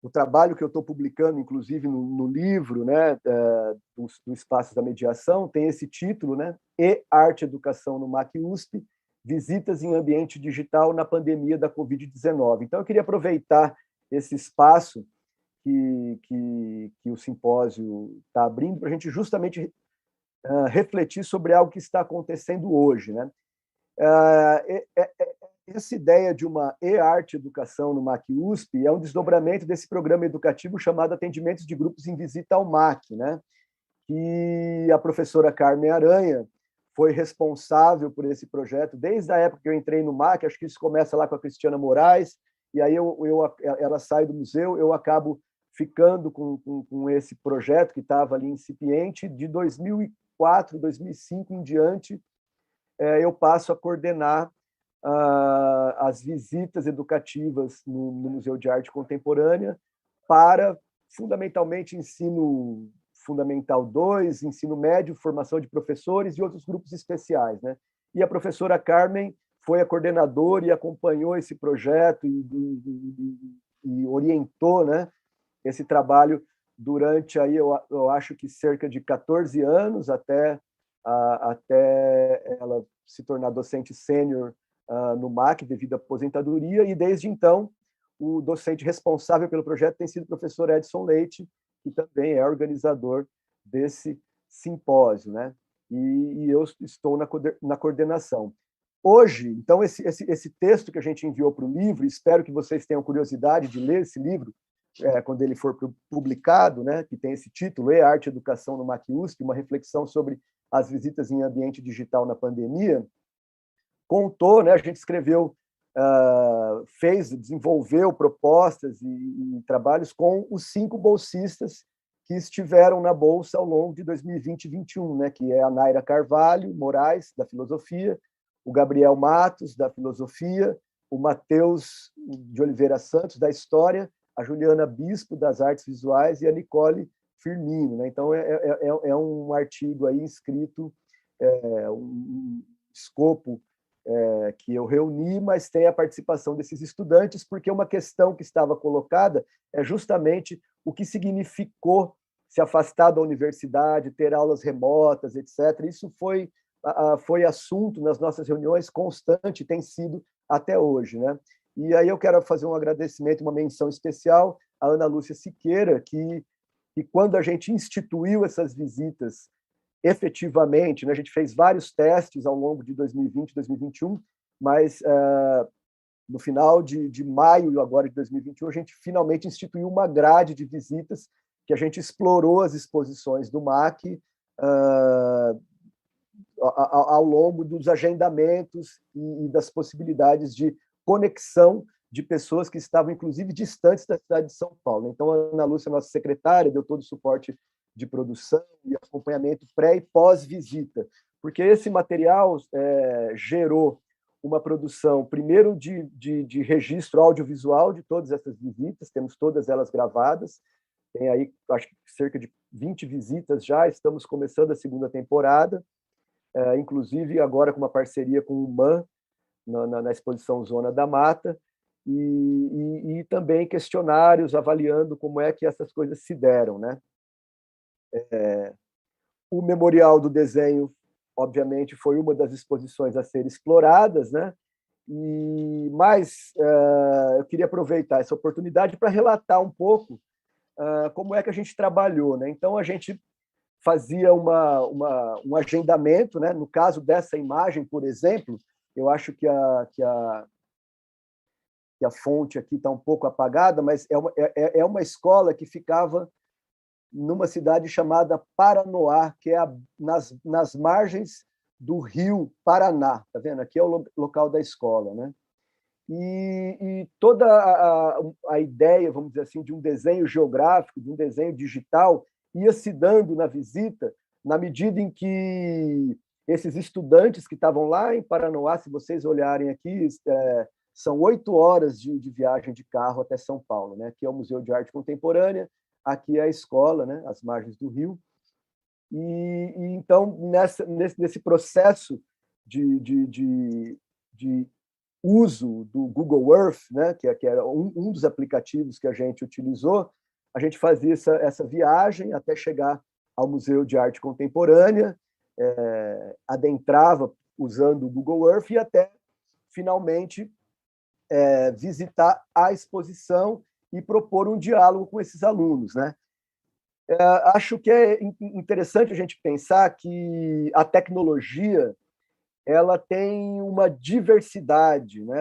S4: o trabalho que eu estou publicando, inclusive no livro, né, do Espaços da Mediação, tem esse título, né, E Arte e Educação no MAC USP, Visitas em Ambiente Digital na Pandemia da Covid-19. Então, eu queria aproveitar esse espaço que o simpósio está abrindo para a gente justamente refletir sobre algo que está acontecendo hoje, né? Essa ideia de uma e-arte educação no MAC USP é um desdobramento desse programa educativo chamado Atendimentos de Grupos em Visita ao MAC, né? Que a professora Carmen Aranha foi responsável por esse projeto desde a época que eu entrei no MAC. Acho que isso começa lá com a Cristiana Moraes, e aí ela sai do museu, eu acabo ficando com esse projeto que estava ali incipiente. De 2004, 2005 em diante, eu passo a coordenar as visitas educativas no Museu de Arte Contemporânea para, fundamentalmente, ensino fundamental 2, ensino médio, formação de professores e outros grupos especiais, né? E a professora Carmen foi a coordenadora e acompanhou esse projeto e orientou, né, esse trabalho durante, aí, eu acho que cerca de 14 anos, até ela se tornar docente sênior no MAC devido à aposentadoria, e desde então o docente responsável pelo projeto tem sido o professor Edson Leite, que também é organizador desse simpósio, né? E eu estou na coordenação. Hoje, então, esse texto que a gente enviou para o livro, espero que vocês tenham curiosidade de ler esse livro quando ele for publicado, né? Que tem esse título, E-Arte e Educação no MAC USP, uma reflexão sobre as visitas em ambiente digital na pandemia. Contou, né? A gente escreveu, desenvolveu propostas e trabalhos com os 5 bolsistas que estiveram na Bolsa ao longo de 2020 e 2021, né? Que é a Naira Carvalho Moraes, da Filosofia, o Gabriel Matos, da Filosofia, o Matheus de Oliveira Santos, da História, a Juliana Bispo, das Artes Visuais, e a Nicole Firmino, né? Então, é um artigo aí escrito, um escopo que eu reuni, mas tem a participação desses estudantes, porque uma questão que estava colocada é justamente o que significou se afastar da universidade, ter aulas remotas, etc. Isso foi assunto nas nossas reuniões constante, tem sido até hoje, né? E aí eu quero fazer um agradecimento, uma menção especial à Ana Lúcia Siqueira, que quando a gente instituiu essas visitas efetivamente, né, a gente fez vários testes ao longo de 2020 e 2021, mas no final de maio agora de 2021, a gente finalmente instituiu uma grade de visitas que a gente explorou as exposições do MAC ao longo dos agendamentos e das possibilidades de conexão de pessoas que estavam, inclusive, distantes da cidade de São Paulo. Então, a Ana Lúcia, nossa secretária, deu todo o suporte de produção e acompanhamento pré- e pós-visita, porque esse material gerou uma produção, primeiro, de registro audiovisual de todas essas visitas, temos todas elas gravadas, tem aí, acho que cerca de 20 visitas já, estamos começando a segunda temporada, inclusive agora com uma parceria com o MAN, na exposição Zona da Mata, e também questionários avaliando como é que essas coisas se deram, né? O Memorial do Desenho, obviamente, foi uma das exposições a ser exploradas, né? Mas eu queria aproveitar essa oportunidade para relatar um pouco como é que a gente trabalhou, né? Então, a gente fazia um agendamento, né? No caso dessa imagem, por exemplo, eu acho que a fonte aqui está um pouco apagada, mas é uma escola que ficava numa cidade chamada Paranoá, que é nas margens do rio Paraná. Tá vendo? Aqui é o local da escola, né? E toda a ideia, vamos dizer assim, de um desenho geográfico, de um desenho digital, ia se dando na visita, na medida em que esses estudantes que estavam lá em Paranoá, se vocês olharem aqui, são 8 horas de viagem de carro até São Paulo, né? Aqui é o Museu de Arte Contemporânea, aqui é a escola, né? Às margens do rio. E então, nesse processo de uso do Google Earth, né, que era um dos aplicativos que a gente utilizou, a gente fazia essa viagem até chegar ao Museu de Arte Contemporânea, adentrava usando o Google Earth e até, finalmente, visitar a exposição e propor um diálogo com esses alunos, né? Acho que é interessante a gente pensar que a tecnologia ela tem uma diversidade, né?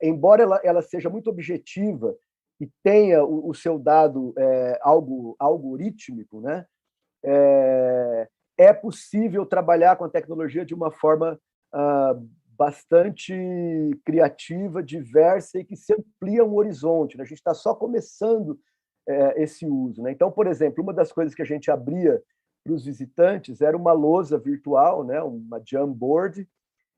S4: Embora ela seja muito objetiva e tenha o seu dado algo algorítmico, né? É possível trabalhar com a tecnologia de uma forma bastante criativa, diversa e que se amplia um horizonte, né? A gente está só começando esse uso, né? Então, por exemplo, uma das coisas que a gente abria para os visitantes era uma lousa virtual, né? Uma Jamboard,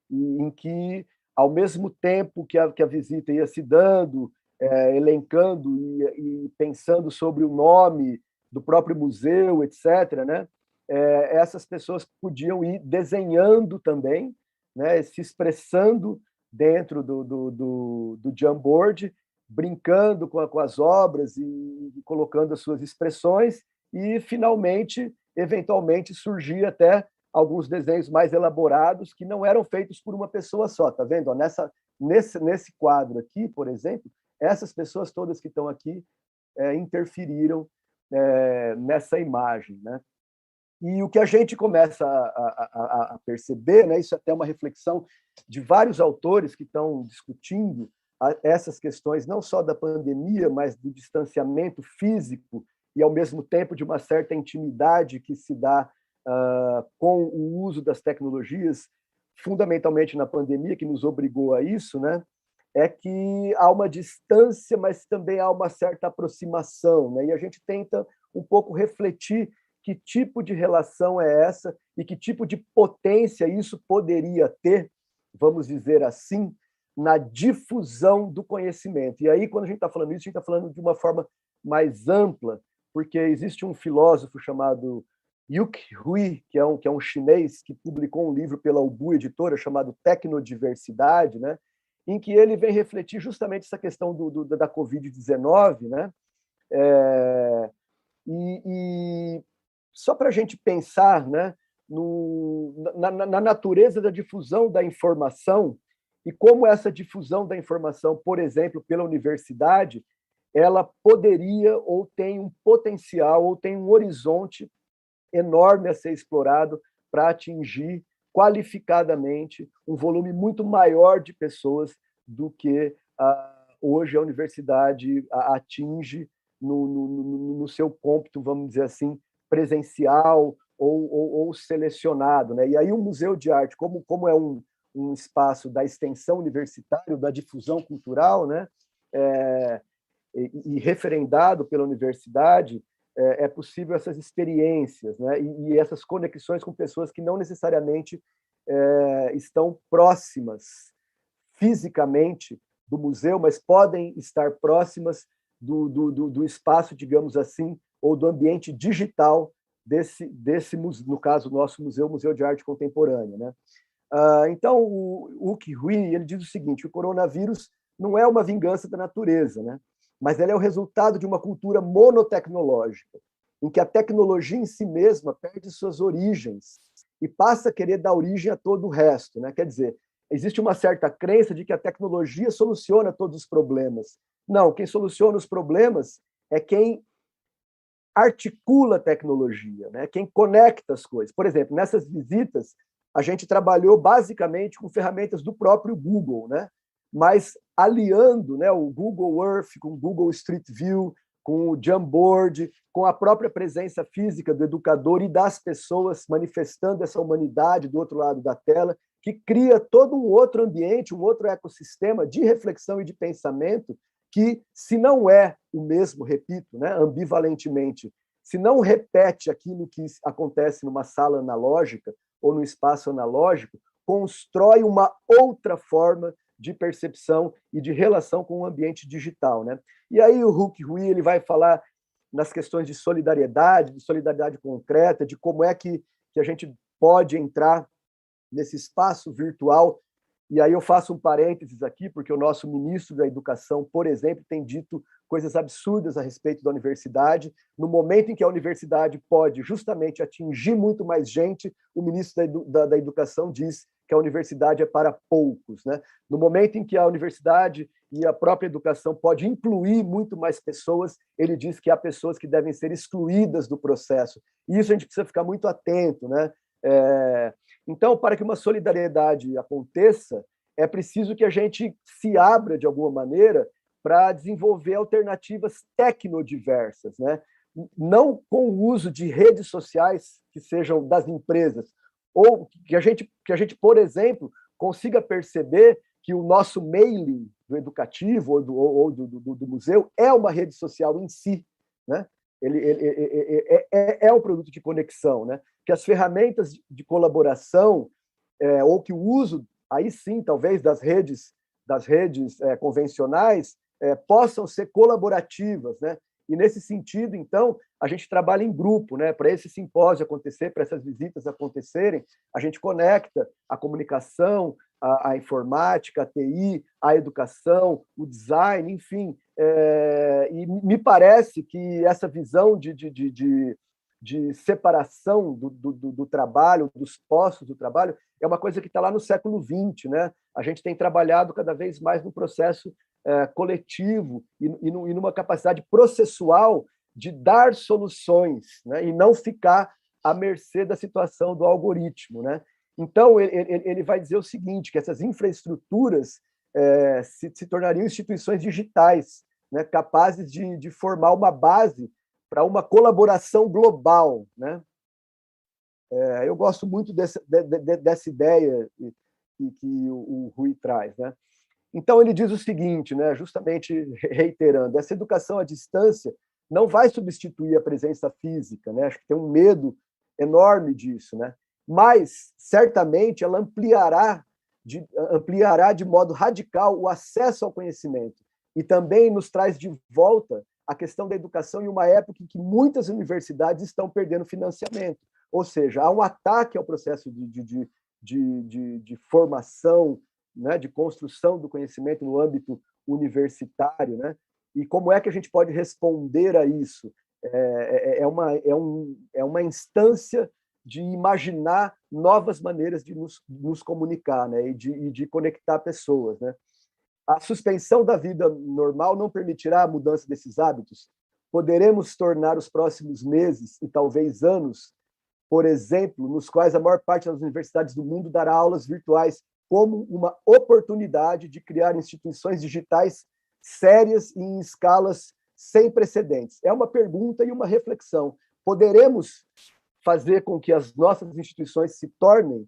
S4: em que, ao mesmo tempo que a visita ia se dando, elencando e pensando sobre o nome do próprio museu, etc., né? Essas pessoas podiam ir desenhando também, né? Se expressando dentro do Jamboard, brincando com as obras e colocando as suas expressões, e, finalmente, eventualmente, surgia até alguns desenhos mais elaborados que não eram feitos por uma pessoa só, tá vendo? Nesse quadro aqui, por exemplo, essas pessoas todas que estão aqui interferiram nessa imagem, né? E o que a gente começa a perceber, né, isso é até uma reflexão de vários autores que estão discutindo essas questões, não só da pandemia, mas do distanciamento físico e, ao mesmo tempo, de uma certa intimidade que se dá com o uso das tecnologias, fundamentalmente na pandemia, que nos obrigou a isso, né? É que há uma distância, mas também há uma certa aproximação, né? E a gente tenta um pouco refletir que tipo de relação é essa e que tipo de potência isso poderia ter, vamos dizer assim, na difusão do conhecimento. E aí, quando a gente está falando isso, a gente está falando de uma forma mais ampla, porque existe um filósofo chamado Yuke Hui, que é um chinês que publicou um livro pela Ubu Editora chamado Tecnodiversidade, né, em que ele vem refletir justamente essa questão da Covid-19, né, e só para a gente pensar, né, na natureza da difusão da informação e como essa difusão da informação, por exemplo, pela universidade, ela poderia ou tem um potencial ou tem um horizonte enorme a ser explorado para atingir qualificadamente um volume muito maior de pessoas do que hoje a universidade atinge no seu cômputo, vamos dizer assim, presencial ou selecionado, né? E aí o Museu de Arte, como é um espaço da extensão universitária, da difusão cultural, né? E referendado pela universidade, é possível essas experiências, né? E essas conexões com pessoas que não necessariamente estão próximas fisicamente do museu, mas podem estar próximas do espaço, digamos assim, ou do ambiente digital desse no caso, nosso museu, o Museu de Arte Contemporânea, né? Então, o Uki Hui, ele diz o seguinte: o coronavírus não é uma vingança da natureza, né? Mas ele é o resultado de uma cultura monotecnológica, em que a tecnologia em si mesma perde suas origens e passa a querer dar origem a todo o resto, né? Quer dizer, existe uma certa crença de que a tecnologia soluciona todos os problemas. Não, quem soluciona os problemas é quem articula a tecnologia, né? Quem conecta as coisas. Por exemplo, nessas visitas, a gente trabalhou basicamente com ferramentas do próprio Google, né? Mas aliando, né, o Google Earth com o Google Street View, com o Jamboard, com a própria presença física do educador e das pessoas manifestando essa humanidade do outro lado da tela, que cria todo um outro ambiente, um outro ecossistema de reflexão e de pensamento que, se não é o mesmo, repito, né, ambivalentemente, se não repete aquilo que acontece numa sala analógica ou no espaço analógico, constrói uma outra forma de percepção e de relação com o ambiente digital, né? E aí o Uki Hui ele vai falar nas questões de solidariedade concreta, de como é que a gente pode entrar nesse espaço virtual. E aí eu faço um parênteses aqui, porque o nosso ministro da Educação, por exemplo, tem dito coisas absurdas a respeito da universidade. No momento em que a universidade pode justamente atingir muito mais gente, o ministro da Educação diz que a universidade é para poucos, né? No momento em que a universidade e a própria educação pode incluir muito mais pessoas, ele diz que há pessoas que devem ser excluídas do processo. E isso a gente precisa ficar muito atento, né? Então, para que uma solidariedade aconteça, é preciso que a gente se abra de alguma maneira para desenvolver alternativas tecnodiversas, né? Não com o uso de redes sociais que sejam das empresas, ou que a gente, por exemplo, consiga perceber que o nosso mailing do educativo ou do museu é uma rede social em si, né? Ele é um produto de conexão, né? Que as ferramentas de colaboração ou que o uso, aí sim, talvez, das redes convencionais possam ser colaborativas, né? E, nesse sentido, então, a gente trabalha em grupo, né? Para esse simpósio acontecer, para essas visitas acontecerem, a gente conecta a comunicação, a informática, a TI, a educação, o design, enfim. E me parece que essa visão de separação do trabalho, dos postos do trabalho, é uma coisa que está lá no século XX, né? A gente tem trabalhado cada vez mais no processo coletivo e numa capacidade processual de dar soluções, né? E não ficar à mercê da situação do algoritmo, né? Então, ele vai dizer o seguinte, que essas infraestruturas se tornariam instituições digitais, né? Capazes de formar uma base para uma colaboração global, né? Eu gosto muito dessa ideia que o Rui traz, né? Então, ele diz o seguinte, né, justamente reiterando, essa educação à distância não vai substituir a presença física, né? Acho que tem um medo enorme disso, né? Mas, certamente, ela ampliará de modo radical o acesso ao conhecimento e também nos traz de volta a questão da educação em uma época em que muitas universidades estão perdendo financiamento. Ou seja, há um ataque ao processo de formação, né, de construção do conhecimento no âmbito universitário, né? E como é que a gente pode responder a isso? É uma instância de imaginar novas maneiras de nos comunicar, né? E de conectar pessoas, né? A suspensão da vida normal não permitirá a mudança desses hábitos? Poderemos tornar os próximos meses e talvez anos, por exemplo, nos quais a maior parte das universidades do mundo dará aulas virtuais, como uma oportunidade de criar instituições digitais sérias e em escalas sem precedentes? É uma pergunta e uma reflexão. Poderemos fazer com que as nossas instituições se tornem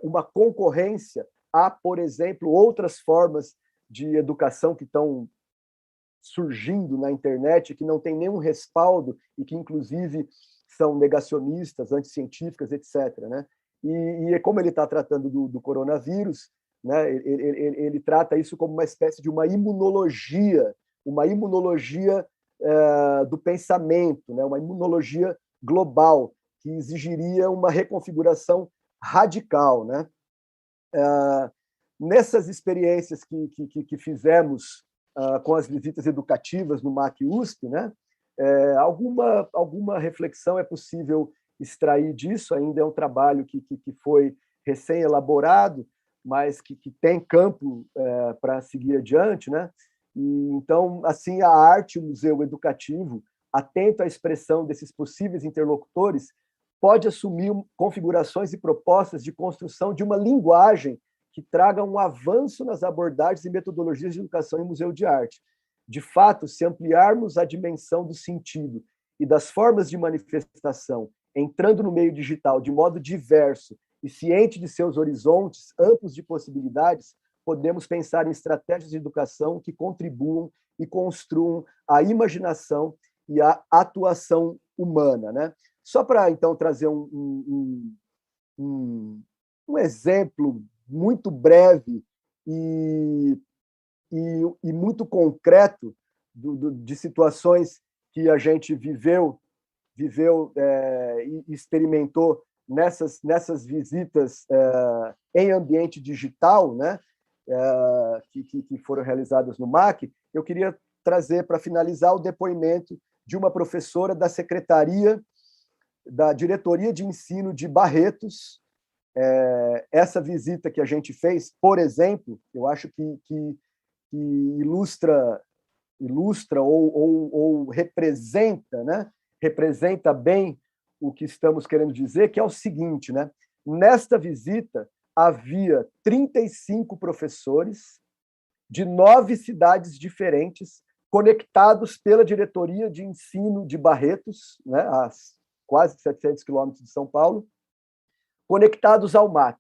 S4: uma concorrência a, por exemplo, outras formas de educação que estão surgindo na internet, que não tem nenhum respaldo e que, inclusive, são negacionistas, anticientíficas, etc., né? E como ele está tratando do coronavírus, né, ele trata isso como uma espécie de uma imunologia do pensamento, né, uma imunologia global, que exigiria uma reconfiguração radical, né? Nessas experiências que fizemos com as visitas educativas no MAC USP, né, alguma reflexão é possível extrair disso. Ainda é um trabalho que foi recém-elaborado, mas que tem campo para seguir adiante, né? E, então, assim, a arte, o museu educativo, atento à expressão desses possíveis interlocutores, pode assumir configurações e propostas de construção de uma linguagem que traga um avanço nas abordagens e metodologias de educação em museu de arte. De fato, se ampliarmos a dimensão do sentido e das formas de manifestação, entrando no meio digital de modo diverso e ciente de seus horizontes amplos de possibilidades, podemos pensar em estratégias de educação que contribuam e construam a imaginação e a atuação humana, né? Só para, então, trazer um exemplo muito breve e muito concreto de situações que a gente viveu e experimentou nessas visitas em ambiente digital, né, que foram realizadas no MAC, eu queria trazer, para finalizar, o depoimento de uma professora da Secretaria da Diretoria de Ensino de Barretos. Essa visita que a gente fez, por exemplo, eu acho que ilustra ou representa, né? Representa bem o que estamos querendo dizer, que é o seguinte, né? Nesta visita, havia 35 professores de 9 cidades diferentes, conectados pela Diretoria de Ensino de Barretos, né, a quase 700 quilômetros de São Paulo, conectados ao MAC.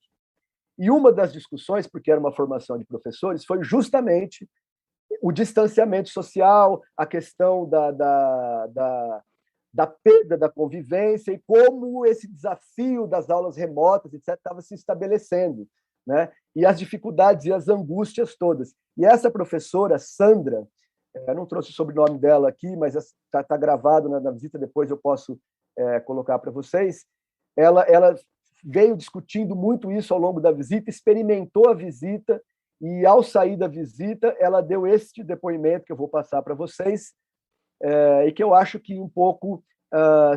S4: E uma das discussões, porque era uma formação de professores, foi justamente o distanciamento social, a questão da perda da convivência e como esse desafio das aulas remotas, etc., estava se estabelecendo, né? E as dificuldades e as angústias todas. E essa professora, Sandra, eu não trouxe o sobrenome dela aqui, mas está gravado na visita, depois eu posso colocar para vocês, ela veio discutindo muito isso ao longo da visita, experimentou a visita, e, ao sair da visita, ela deu este depoimento que eu vou passar para vocês, e que eu acho que um pouco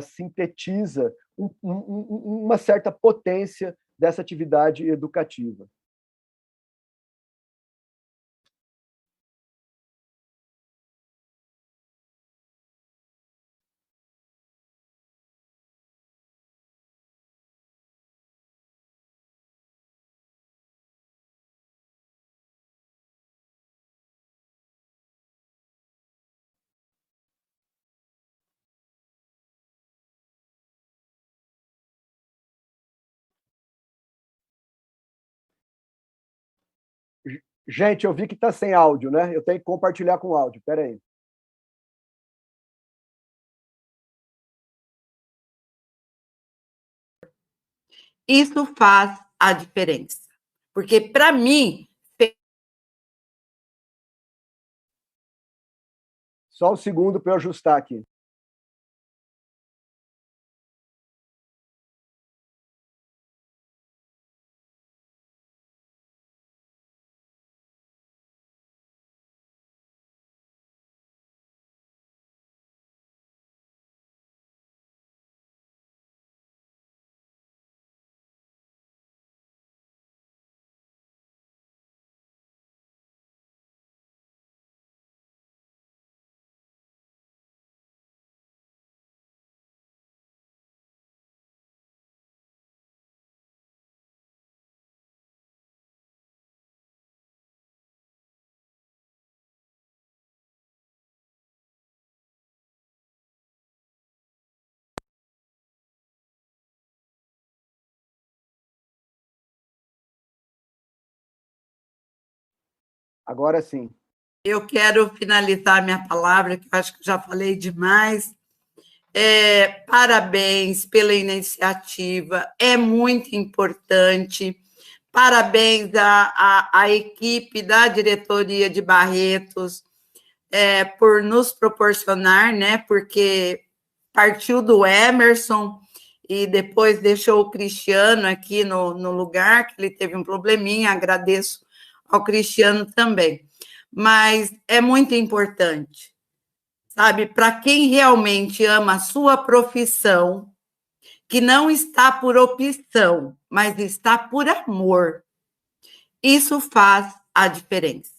S4: sintetiza uma certa potência dessa atividade educativa. Gente, eu vi que está sem áudio, né? Eu tenho que compartilhar com áudio. Espera aí.
S5: Isso faz a diferença. Porque, para mim...
S4: Só um segundo para eu ajustar aqui. Agora sim.
S5: Eu quero finalizar minha palavra, que eu acho que já falei demais. Parabéns pela iniciativa, é muito importante. Parabéns à equipe da diretoria de Barretos por nos proporcionar, né? Porque partiu do Emerson e depois deixou o Cristiano aqui no lugar, que ele teve um probleminha. Agradeço ao Cristiano também. Mas é muito importante, sabe? Para quem realmente ama a sua profissão, que não está por opção, mas está por amor, isso faz a diferença.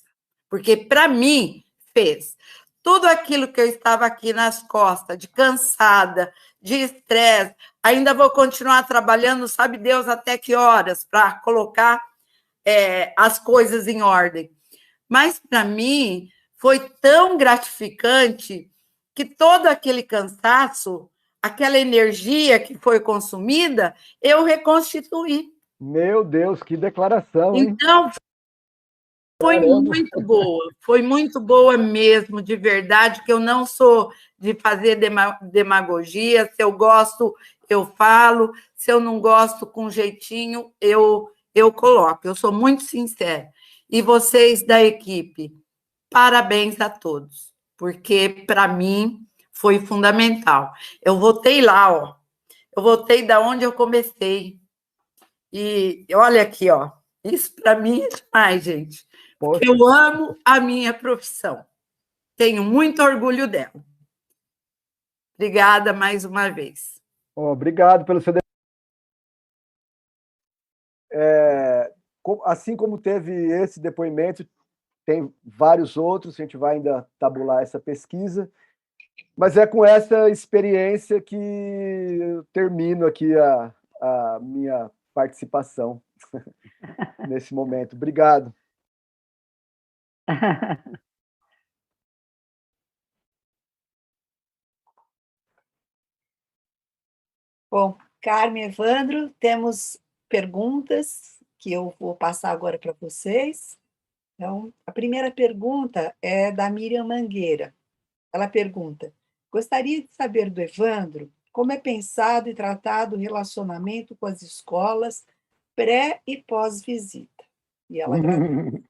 S5: Porque, para mim, fez. Tudo aquilo que eu estava aqui nas costas, de cansada, de estresse, ainda vou continuar trabalhando, sabe Deus até que horas, para colocar as coisas em ordem. Mas, para mim, foi tão gratificante que todo aquele cansaço, aquela energia que foi consumida, eu reconstituí.
S4: Meu Deus, que declaração, hein?
S5: Então, foi muito boa mesmo, de verdade, que eu não sou de fazer demagogia, se eu gosto, eu falo, se eu não gosto com jeitinho, eu coloco, eu sou muito sincera. E vocês da equipe, parabéns a todos, porque para mim foi fundamental. Eu votei lá, Eu voltei da onde eu comecei. E olha aqui, ó. Isso para mim é demais, gente. Porque eu amo a minha profissão. Tenho muito orgulho dela. Obrigada mais uma vez.
S4: Obrigado pelo seu assim como teve esse depoimento, tem vários outros, a gente vai ainda tabular essa pesquisa, mas é com essa experiência que eu termino aqui a minha participação nesse momento. Obrigado.
S1: Bom, Carmen, Evandro, temos perguntas que eu vou passar agora para vocês. Então, a primeira pergunta é da Miriam Mangueira. Ela pergunta: gostaria de saber do Evandro como é pensado e tratado o relacionamento com as escolas pré e pós-visita. E ela agradece.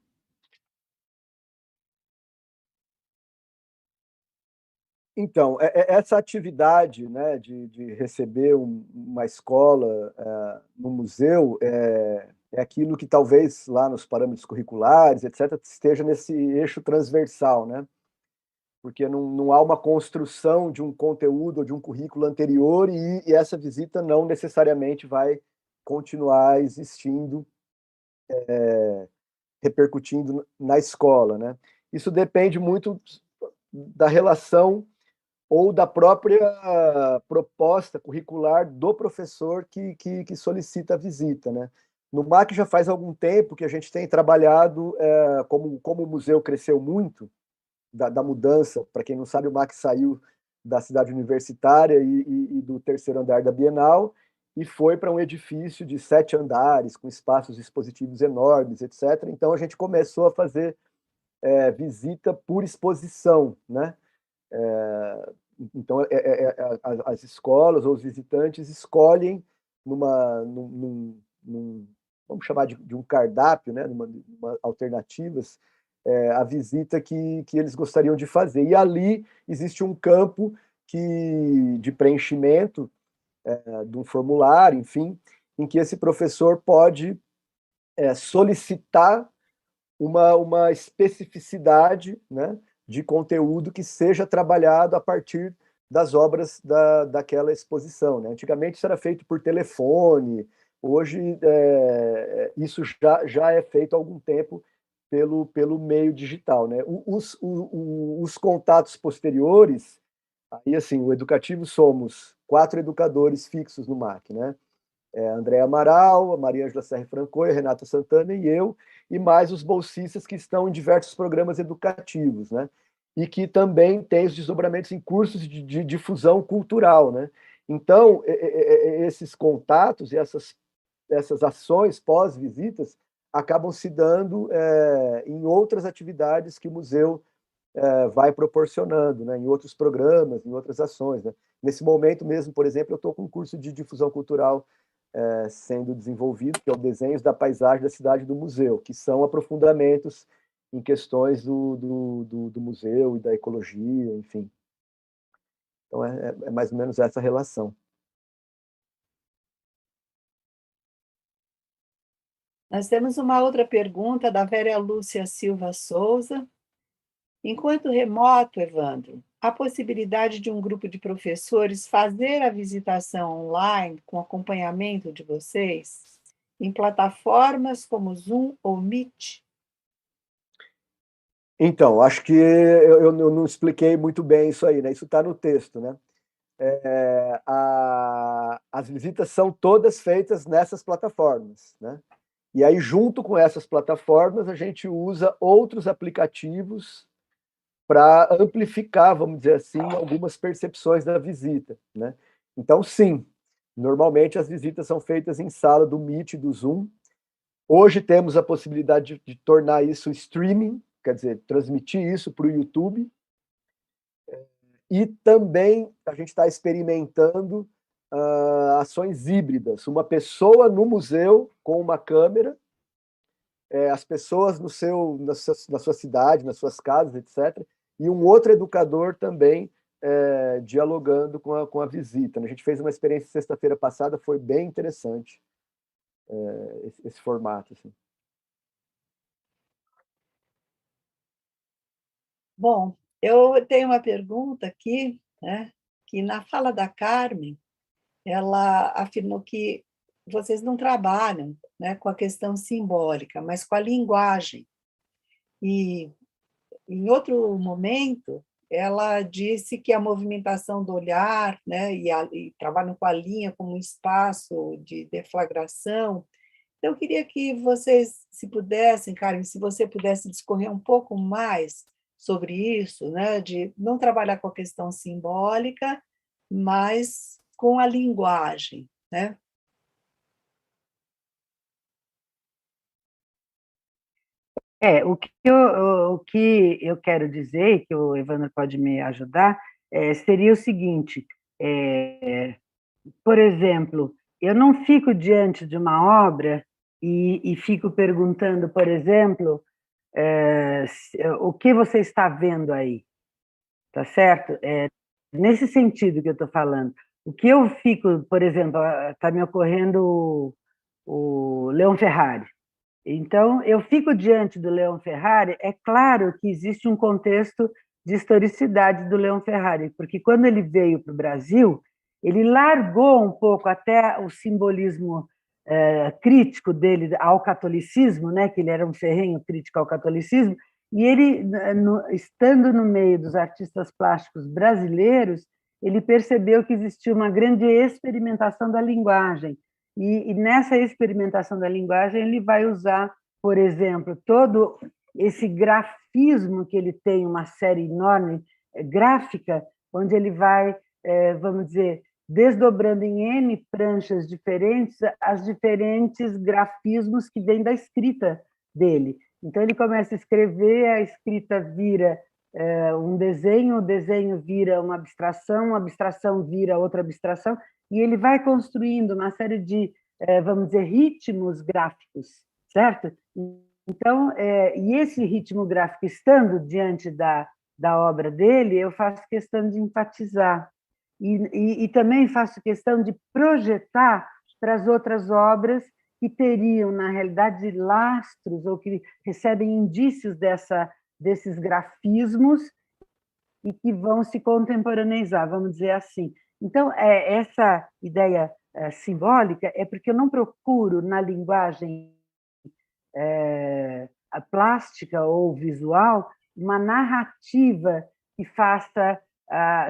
S4: Então, essa atividade, né, de receber uma escola no museu é aquilo que talvez lá nos parâmetros curriculares, etc., esteja nesse eixo transversal, né? Porque não há uma construção de um conteúdo ou de um currículo anterior e essa visita não necessariamente vai continuar existindo, repercutindo na escola, né? Isso depende muito da relação ou da própria proposta curricular do professor que solicita a visita, né? No MAC já faz algum tempo que a gente tem trabalhado, como o museu cresceu muito, da mudança, para quem não sabe, o MAC saiu da cidade universitária e do terceiro andar da Bienal e foi para um edifício de 7 andares, com espaços expositivos enormes, etc. Então a gente começou a fazer visita por exposição, né? Então, as escolas ou os visitantes escolhem vamos chamar de um cardápio, né, numa alternativas, a visita que eles gostariam de fazer. E ali existe um campo de preenchimento de um formulário, enfim, em que esse professor pode solicitar uma especificidade, né, de conteúdo que seja trabalhado a partir das obras daquela exposição, né? Antigamente isso era feito por telefone, hoje isso já é feito há algum tempo pelo meio digital, né? Os contatos posteriores, aí assim, o educativo somos 4 educadores fixos no MAC, né? A Andréa Amaral, a Maria Ângela Serra Francois, a Renata Santana e eu, e mais os bolsistas que estão em diversos programas educativos, né? E que também têm os desdobramentos em cursos de difusão cultural, né? Então, esses contatos e essas ações pós-visitas acabam se dando em outras atividades que o museu vai proporcionando, né? Em outros programas, em outras ações, né? Nesse momento mesmo, por exemplo, eu estou com um curso de difusão cultural sendo desenvolvido, que é o Desenhos da Paisagem da Cidade do Museu, que são aprofundamentos em questões do museu e da ecologia, enfim. Então, é mais ou menos essa relação.
S1: Nós temos uma outra pergunta da Vera Lúcia Silva Souza. Enquanto remoto, Evandro, há possibilidade de um grupo de professores fazer a visitação online com acompanhamento de vocês em plataformas como Zoom ou Meet?
S4: Então, acho que eu não expliquei muito bem isso aí, né? Isso está no texto, né? As visitas são todas feitas nessas plataformas, né? E aí, junto com essas plataformas, a gente usa outros aplicativos para amplificar, vamos dizer assim, algumas percepções da visita, né? Então, sim, normalmente as visitas são feitas em sala do Meet, do Zoom. Hoje temos a possibilidade de tornar isso streaming, quer dizer, transmitir isso para o YouTube. E também a gente está experimentando ações híbridas. Uma pessoa no museu com uma câmera, as pessoas na sua cidade, nas suas casas, etc., e um outro educador também dialogando com a visita. A gente fez uma experiência sexta-feira passada, foi bem interessante esse formato. Assim.
S1: Bom, eu tenho uma pergunta aqui, né, que na fala da Carmen, ela afirmou que vocês não trabalham, né, com a questão simbólica, mas com a linguagem. E, em outro momento, ela disse que a movimentação do olhar, né, e trabalham com a linha como um espaço de deflagração. Então, eu queria que vocês, se pudessem, Carmen, se você pudesse discorrer um pouco mais sobre isso, né, de não trabalhar com a questão simbólica, mas com a linguagem, né?
S3: O que eu quero dizer, que o Evandro pode me ajudar, seria o seguinte: por exemplo, eu não fico diante de uma obra e fico perguntando, por exemplo, o que você está vendo aí, tá certo? Nesse sentido que eu estou falando. O que eu fico, por exemplo, está me ocorrendo o Leon Ferrari. Então, eu fico diante do Leon Ferrari, é claro que existe um contexto de historicidade do Leon Ferrari, porque quando ele veio para o Brasil, ele largou um pouco até o simbolismo crítico dele ao catolicismo, né, que ele era um ferrenho crítico ao catolicismo, e ele, estando no meio dos artistas plásticos brasileiros, ele percebeu que existia uma grande experimentação da linguagem, e nessa experimentação da linguagem, ele vai usar, por exemplo, todo esse grafismo que ele tem, uma série enorme gráfica, onde ele vai, vamos dizer, desdobrando em N pranchas diferentes as diferentes grafismos que vêm da escrita dele. Então, ele começa a escrever, a escrita vira um desenho, o desenho vira uma abstração vira outra abstração, e ele vai construindo uma série de, vamos dizer, ritmos gráficos, certo? Então, e esse ritmo gráfico, estando diante da obra dele, eu faço questão de enfatizar. E também faço questão de projetar para as outras obras que teriam, na realidade, lastros ou que recebem indícios desses grafismos e que vão se contemporaneizar, vamos dizer assim. Então, essa ideia simbólica é porque eu não procuro, na linguagem a plástica ou visual, uma narrativa que faça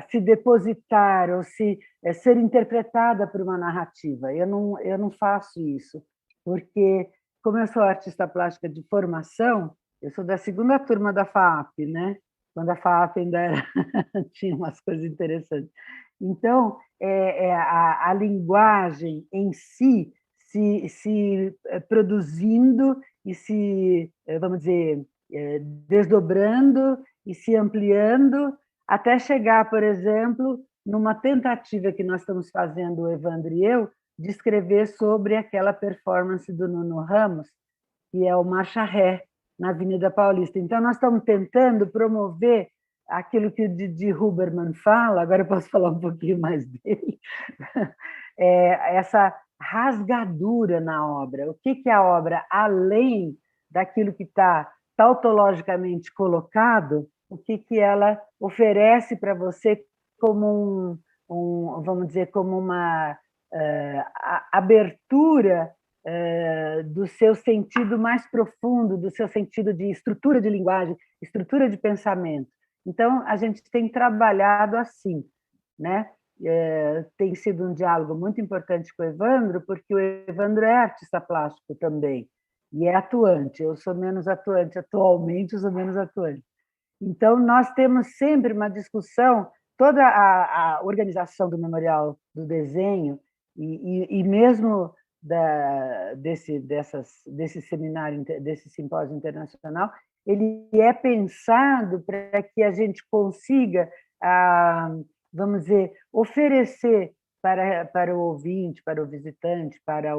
S3: se depositar ou ser interpretada por uma narrativa. Eu não faço isso, porque, como eu sou artista plástica de formação, eu sou da segunda turma da FAAP, né? Quando a FAAP ainda tinha umas coisas interessantes. Então, a linguagem em si se produzindo e se, vamos dizer, desdobrando e se ampliando, até chegar, por exemplo, numa tentativa que nós estamos fazendo, o Evandro e eu, de escrever sobre aquela performance do Nuno Ramos, que é o Marcha Ré, na Avenida Paulista. Então, nós estamos tentando promover aquilo que o Didi Huberman fala, agora eu posso falar um pouquinho mais dele, essa rasgadura na obra. O que é a obra? Além daquilo que está tautologicamente colocado, o que ela oferece para você como vamos dizer, como uma abertura do seu sentido mais profundo, do seu sentido de estrutura de linguagem, estrutura de pensamento. Então, a gente tem trabalhado assim, né? Tem sido um diálogo muito importante com o Evandro, porque o Evandro é artista plástico também, e é atuante. Eu sou menos atuante atualmente, eu sou menos atuante. Então, nós temos sempre uma discussão, toda a organização do Memorial do Desenho, e mesmo desse seminário, desse simpósio internacional, ele é pensado para que a gente consiga, vamos dizer, oferecer para o ouvinte, para o visitante, para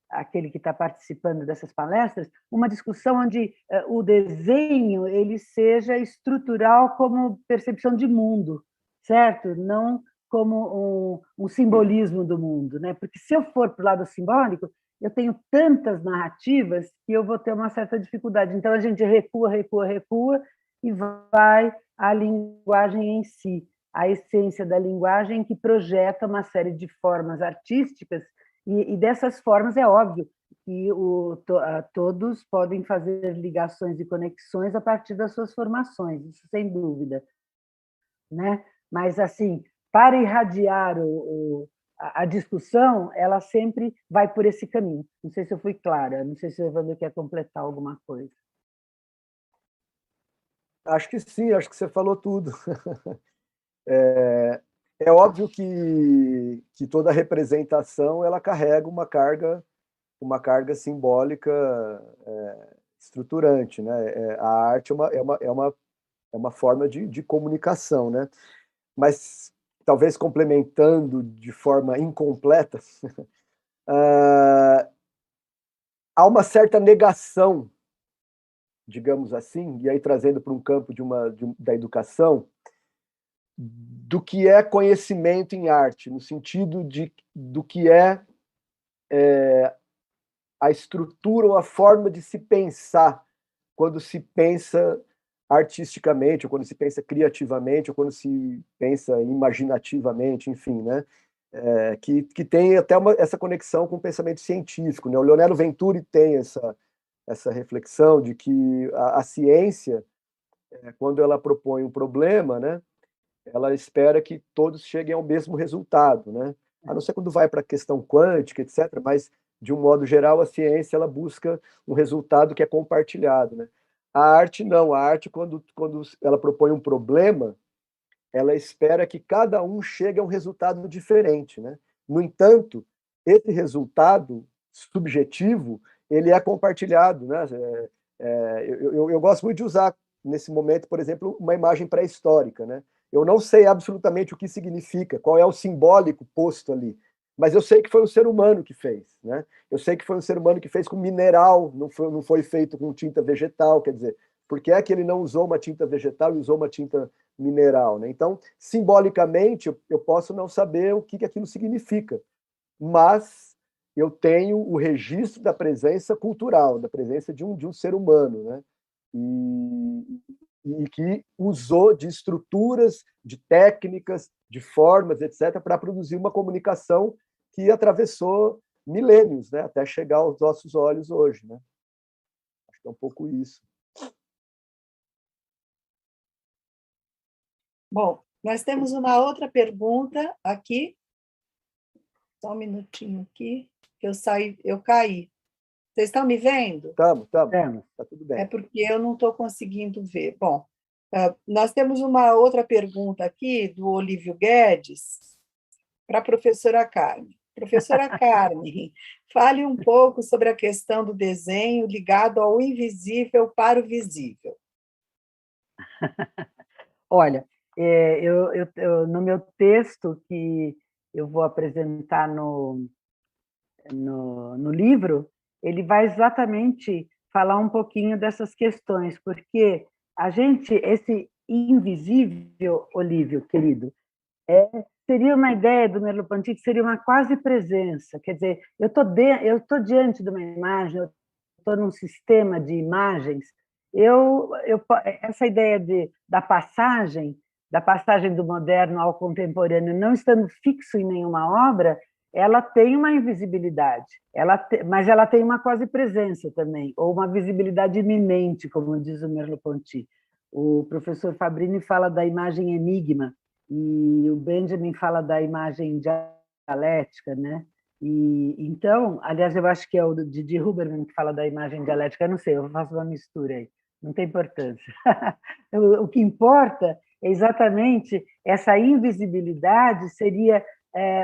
S3: aquele que está participando dessas palestras, uma discussão onde o desenho ele seja estrutural como percepção de mundo, certo? Não como um simbolismo do mundo, né? Porque se eu for para o lado simbólico, eu tenho tantas narrativas que eu vou ter uma certa dificuldade. Então, a gente recua, recua, recua e vai à linguagem em si, a essência da linguagem que projeta uma série de formas artísticas, e dessas formas é óbvio que todos podem fazer ligações e conexões a partir das suas formações, isso sem dúvida, né? Mas, assim, para irradiar a discussão, ela sempre vai por esse caminho. Não sei se eu fui clara, não sei se o Evandro quer completar alguma coisa.
S4: Acho que sim, acho que você falou tudo. É óbvio que toda representação ela carrega uma carga simbólica estruturante, né? A arte é uma forma de comunicação, né? Mas talvez complementando de forma incompleta, há uma certa negação, digamos assim, e aí trazendo para um campo da educação, do que é conhecimento em arte, no sentido do que é a estrutura ou a forma de se pensar quando se pensa artisticamente, ou quando se pensa criativamente, ou quando se pensa imaginativamente, enfim, né? Que tem até essa conexão com o pensamento científico, né? O Leonardo Venturi tem essa reflexão de que a ciência, quando ela propõe um problema, né, ela espera que todos cheguem ao mesmo resultado, né? A não ser quando vai para a questão quântica, etc., mas, de um modo geral, a ciência ela busca um resultado que é compartilhado, né? A arte não, a arte, quando ela propõe um problema, ela espera que cada um chegue a um resultado diferente, né? No entanto, esse resultado subjetivo, ele é compartilhado, né? Eu gosto muito de usar, nesse momento, por exemplo, uma imagem pré-histórica, né? Eu não sei absolutamente o que significa, qual é o simbólico posto ali, mas eu sei que foi um ser humano que fez, né? Eu sei que foi um ser humano que fez com mineral, não foi feito com tinta vegetal, quer dizer, por que é que ele não usou uma tinta vegetal e usou uma tinta mineral, né? Então, simbolicamente, eu posso não saber o que aquilo significa, mas eu tenho o registro da presença cultural, da presença de um ser humano, né? E que usou de estruturas, de técnicas, de formas, etc., para produzir uma comunicação que atravessou milênios, né? Até chegar aos nossos olhos hoje, né? Acho que é um pouco isso.
S1: Bom, nós temos uma outra pergunta aqui. Só um minutinho aqui, que eu caí. Vocês estão me vendo?
S4: Estamos.
S3: Estamos.
S4: Está tudo bem.
S1: É porque eu não estou conseguindo ver. Bom, nós temos uma outra pergunta aqui do Olívio Guedes para a professora Carmen. Professora Carmen, fale um pouco sobre a questão do desenho ligado ao invisível para o visível.
S3: Olha, no meu texto que eu vou apresentar no livro, ele vai exatamente falar um pouquinho dessas questões, porque esse invisível, Olívio, querido, seria uma ideia do Merleau-Ponty que seria uma quase presença, quer dizer, eu estou diante de uma imagem, eu estou num sistema de imagens, essa ideia da passagem do moderno ao contemporâneo, não estando fixo em nenhuma obra, ela tem uma invisibilidade, mas ela tem uma quase presença também, ou uma visibilidade iminente, como diz o Merleau-Ponty. O professor Fabrini fala da imagem enigma, e o Benjamin fala da imagem dialética, né? E então, aliás, eu acho que é o Didi Huberman que fala da imagem dialética, eu não sei, eu faço uma mistura aí, não tem importância. O que importa é exatamente essa invisibilidade, seria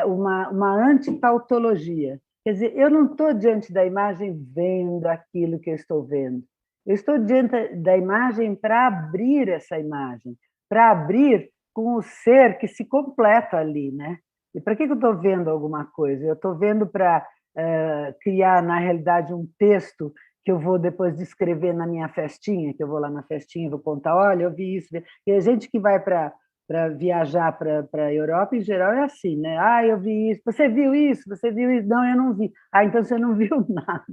S3: uma antitautologia. Quer dizer, eu não estou diante da imagem vendo aquilo que eu estou vendo. Eu estou diante da imagem para abrir essa imagem, para abrir com o ser que se completa ali, né? E para que eu estou vendo alguma coisa? Eu estou vendo para criar, na realidade, um texto que eu vou depois descrever na minha festinha, que eu vou lá na festinha e vou contar, olha, eu vi isso. E a gente que vai para para viajar para a Europa, em geral é assim, né? Ah, eu vi isso, você viu isso? Você viu isso? Não, eu não vi. Ah, então você não viu nada.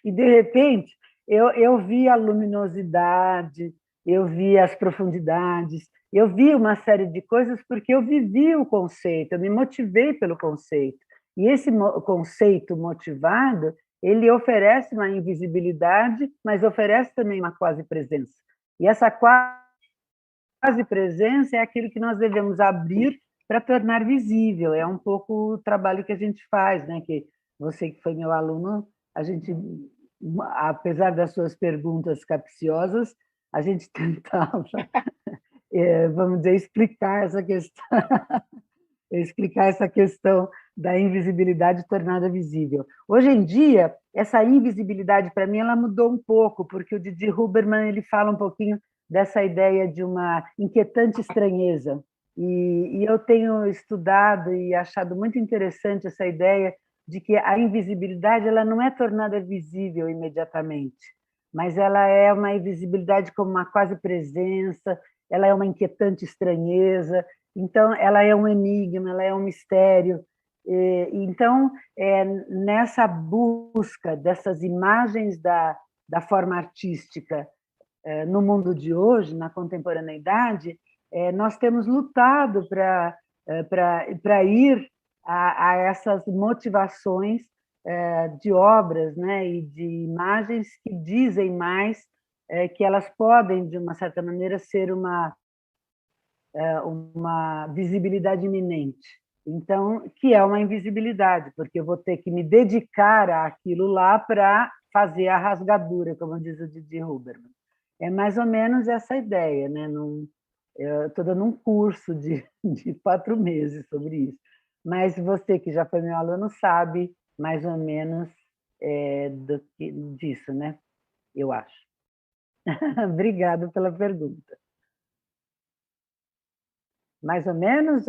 S3: E, de repente, eu vi a luminosidade, eu vi as profundidades, eu vi uma série de coisas porque eu vivi o conceito, eu me motivei pelo conceito. E esse conceito motivado, ele oferece uma invisibilidade, mas oferece também uma quase presença. E essa quase presença é aquilo que nós devemos abrir para tornar visível. É um pouco o trabalho que a gente faz, né? Que você que foi meu aluno, a gente, apesar das suas perguntas capciosas, a gente tentava, vamos dizer, explicar essa questão da invisibilidade tornada visível. Hoje em dia, essa invisibilidade, para mim, ela mudou um pouco, porque o Didi Huberman ele fala um pouquinho dessa ideia de uma inquietante estranheza. E eu tenho estudado e achado muito interessante essa ideia de que a invisibilidade ela não é tornada visível imediatamente, mas ela é uma invisibilidade como uma quase presença, ela é uma inquietante estranheza, então ela é um enigma, ela é um mistério. Então, nessa busca dessas imagens da forma artística no mundo de hoje, na contemporaneidade, nós temos lutado para ir a essas motivações de obras, né, e de imagens que dizem mais, que elas podem, de uma certa maneira, ser uma visibilidade iminente. Então, que é uma invisibilidade, porque eu vou ter que me dedicar àquilo lá para fazer a rasgadura, como diz o Didi Huberman. É mais ou menos essa ideia, né? Eu estou dando um curso de 4 meses sobre isso, mas você que já foi meu aluno sabe mais ou menos disso, né? Eu acho. Obrigada pela pergunta. Mais ou menos,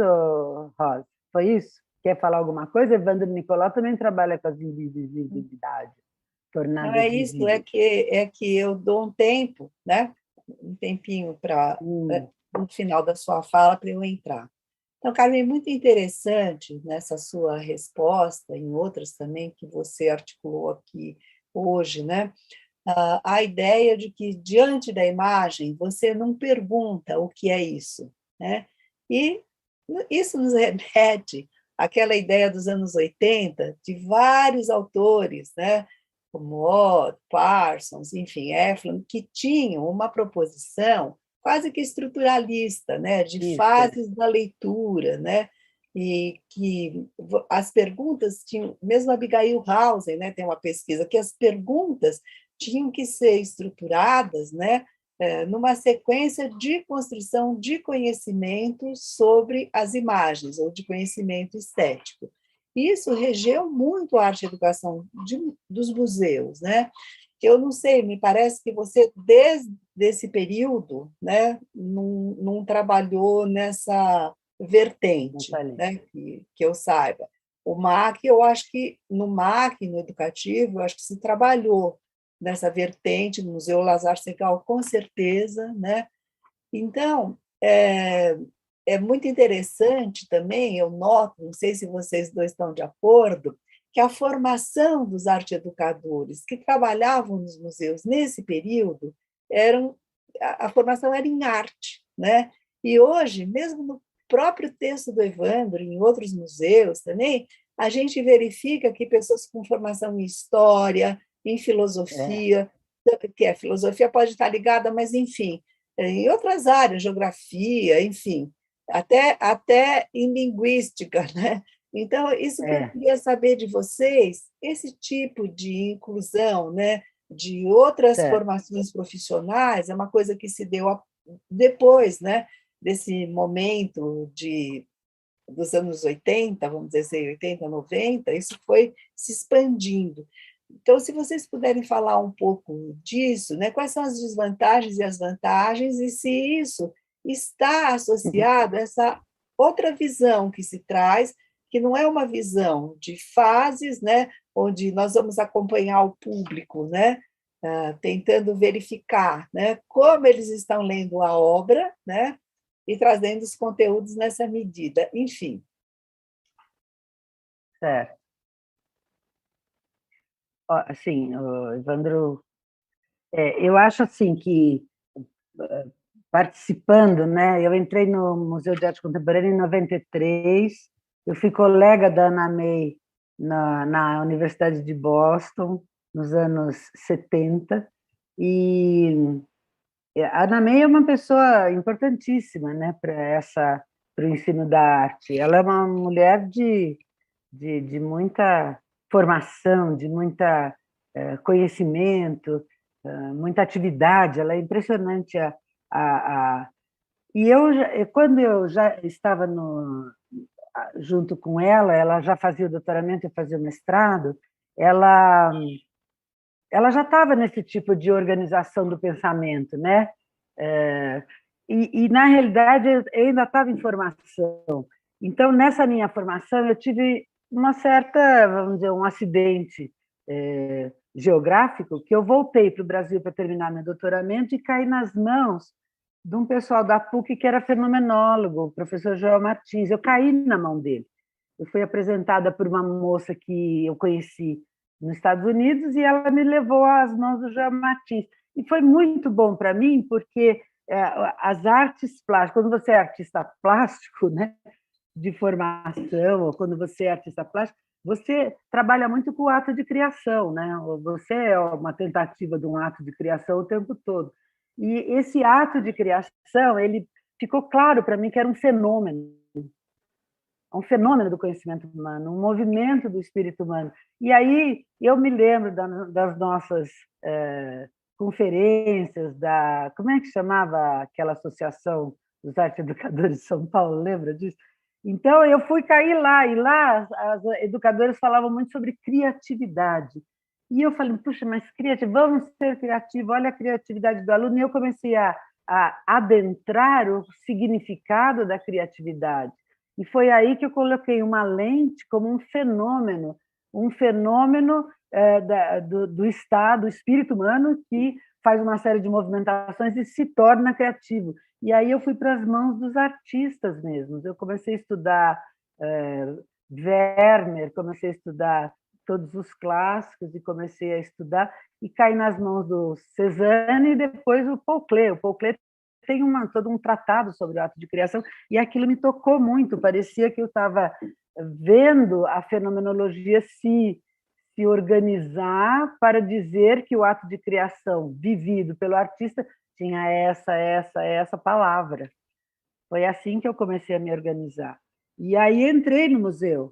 S3: Rosa? Foi isso? Quer falar alguma coisa? Evandro Nicolau também trabalha com as invisibilidades,
S1: Não
S3: tornadas
S1: é isso,
S3: visíveis.
S1: é que eu dou um tempo, né? Um tempinho para no final da sua fala para eu entrar. Então, Carmen, é muito interessante nessa sua resposta, em outras também que você articulou aqui hoje, né? A ideia de que, diante da imagem, você não pergunta o que é isso, né? E isso nos remete àquela ideia dos anos 80, de vários autores, né? Como Ott, Parsons, enfim, Eflin, que tinham uma proposição quase que estruturalista, né? De fases da leitura, né? E que as perguntas tinham, mesmo Abigail Hausen, né, tem uma pesquisa que as perguntas tinham que ser estruturadas, né, numa sequência de construção de conhecimento sobre as imagens, ou de conhecimento estético. Isso regeu muito a arte e educação dos museus, né? Eu não sei, me parece que você, desde esse período, né, não trabalhou nessa vertente, né, que eu saiba. O MAC, eu acho que no MAC, no educativo, eu acho que se trabalhou nessa vertente, no Museu Lazar Segal, com certeza, né? Então, é muito interessante também, eu noto, não sei se vocês dois estão de acordo, que a formação dos arte-educadores que trabalhavam nos museus nesse período, a formação era em arte, né? E hoje, mesmo no próprio texto do Evandro, em outros museus também, a gente verifica que pessoas com formação em história, em filosofia, que a filosofia pode estar ligada, mas, enfim, em outras áreas, geografia, enfim, até em linguística, né? Então, isso que eu queria saber de vocês, esse tipo de inclusão, né, de outras formações profissionais, é uma coisa que se deu depois, né, desse momento dos anos 80, vamos dizer assim, 80, 90, isso foi se expandindo. Então, se vocês puderem falar um pouco disso, né, quais são as desvantagens e as vantagens, e se isso está associado a essa outra visão que se traz, que não é uma visão de fases, né, onde nós vamos acompanhar o público, né, tentando verificar, né, como eles estão lendo a obra, né, e trazendo os conteúdos nessa medida. Enfim.
S3: Certo. Assim, Evandro, eu acho assim que participando, né? Eu entrei no Museu de Arte Contemporânea em 93, eu fui colega da Ana May na Universidade de Boston, nos anos 70, e a Ana May é uma pessoa importantíssima, né, para o ensino da arte. Ela é uma mulher de muita formação, de muita conhecimento, muita atividade. Ela é impressionante a... E quando eu já estava junto com ela já fazia o doutoramento, eu fazia o mestrado, ela já estava nesse tipo de organização do pensamento, né? Na realidade, eu ainda estava em formação. Então, nessa minha formação, eu tive uma certa, vamos dizer, um acidente geográfico, que eu voltei para o Brasil para terminar meu doutoramento e caí nas mãos de um pessoal da PUC que era fenomenólogo, o professor Joel Martins. Eu caí na mão dele. Eu fui apresentada por uma moça que eu conheci nos Estados Unidos e ela me levou às mãos do Joel Martins. E foi muito bom para mim, porque as artes plásticas, quando você é artista plástico, né, de formação, ou quando você é artista plástico, você trabalha muito com o ato de criação, né? Você é uma tentativa de um ato de criação o tempo todo. E esse ato de criação, ele ficou claro para mim que era um fenômeno do conhecimento humano, um movimento do espírito humano. E aí eu me lembro das nossas conferências, como é que chamava aquela associação dos arte educadores de São Paulo, lembra disso? Então, eu fui cair lá, e lá as educadoras falavam muito sobre criatividade. E eu falei, puxa, mas vamos ser criativos, olha a criatividade do aluno. E eu comecei a adentrar o significado da criatividade. E foi aí que eu coloquei uma lente como um fenômeno do estado, do espírito humano, que faz uma série de movimentações e se torna criativo. E aí eu fui para as mãos dos artistas mesmos. Eu comecei a estudar Vermeer, comecei a estudar todos os clássicos e comecei a estudar e caí nas mãos do Cézanne e depois o Paul Klee. O Paul Klee tem todo um tratado sobre o ato de criação e aquilo me tocou muito. Parecia que eu estava vendo a fenomenologia se organizar para dizer que o ato de criação vivido pelo artista tinha essa palavra. Foi assim que eu comecei a me organizar. E aí entrei no museu.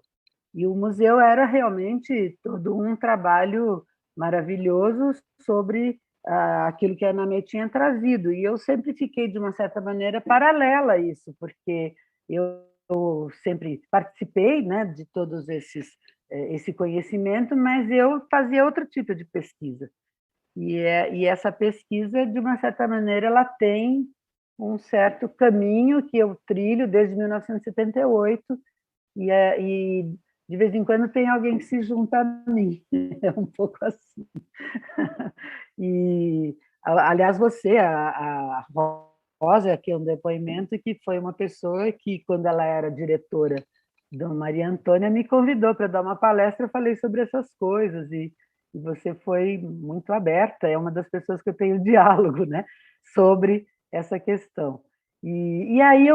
S3: E o museu era realmente todo um trabalho maravilhoso sobre aquilo que a Ana May tinha trazido. E eu sempre fiquei, de uma certa maneira, paralela a isso, porque eu sempre participei, né, de todos esse conhecimento, mas eu fazia outro tipo de pesquisa. E essa pesquisa, de uma certa maneira, ela tem um certo caminho que eu trilho desde 1978, e de vez em quando tem alguém que se junta a mim. É um pouco assim. E, aliás, você, a Rosa, aqui é um depoimento que foi uma pessoa que, quando ela era diretora da Maria Antônia, me convidou para dar uma palestra, eu falei sobre essas coisas, e você foi muito aberta, é uma das pessoas que eu tenho diálogo, né, sobre essa questão. E aí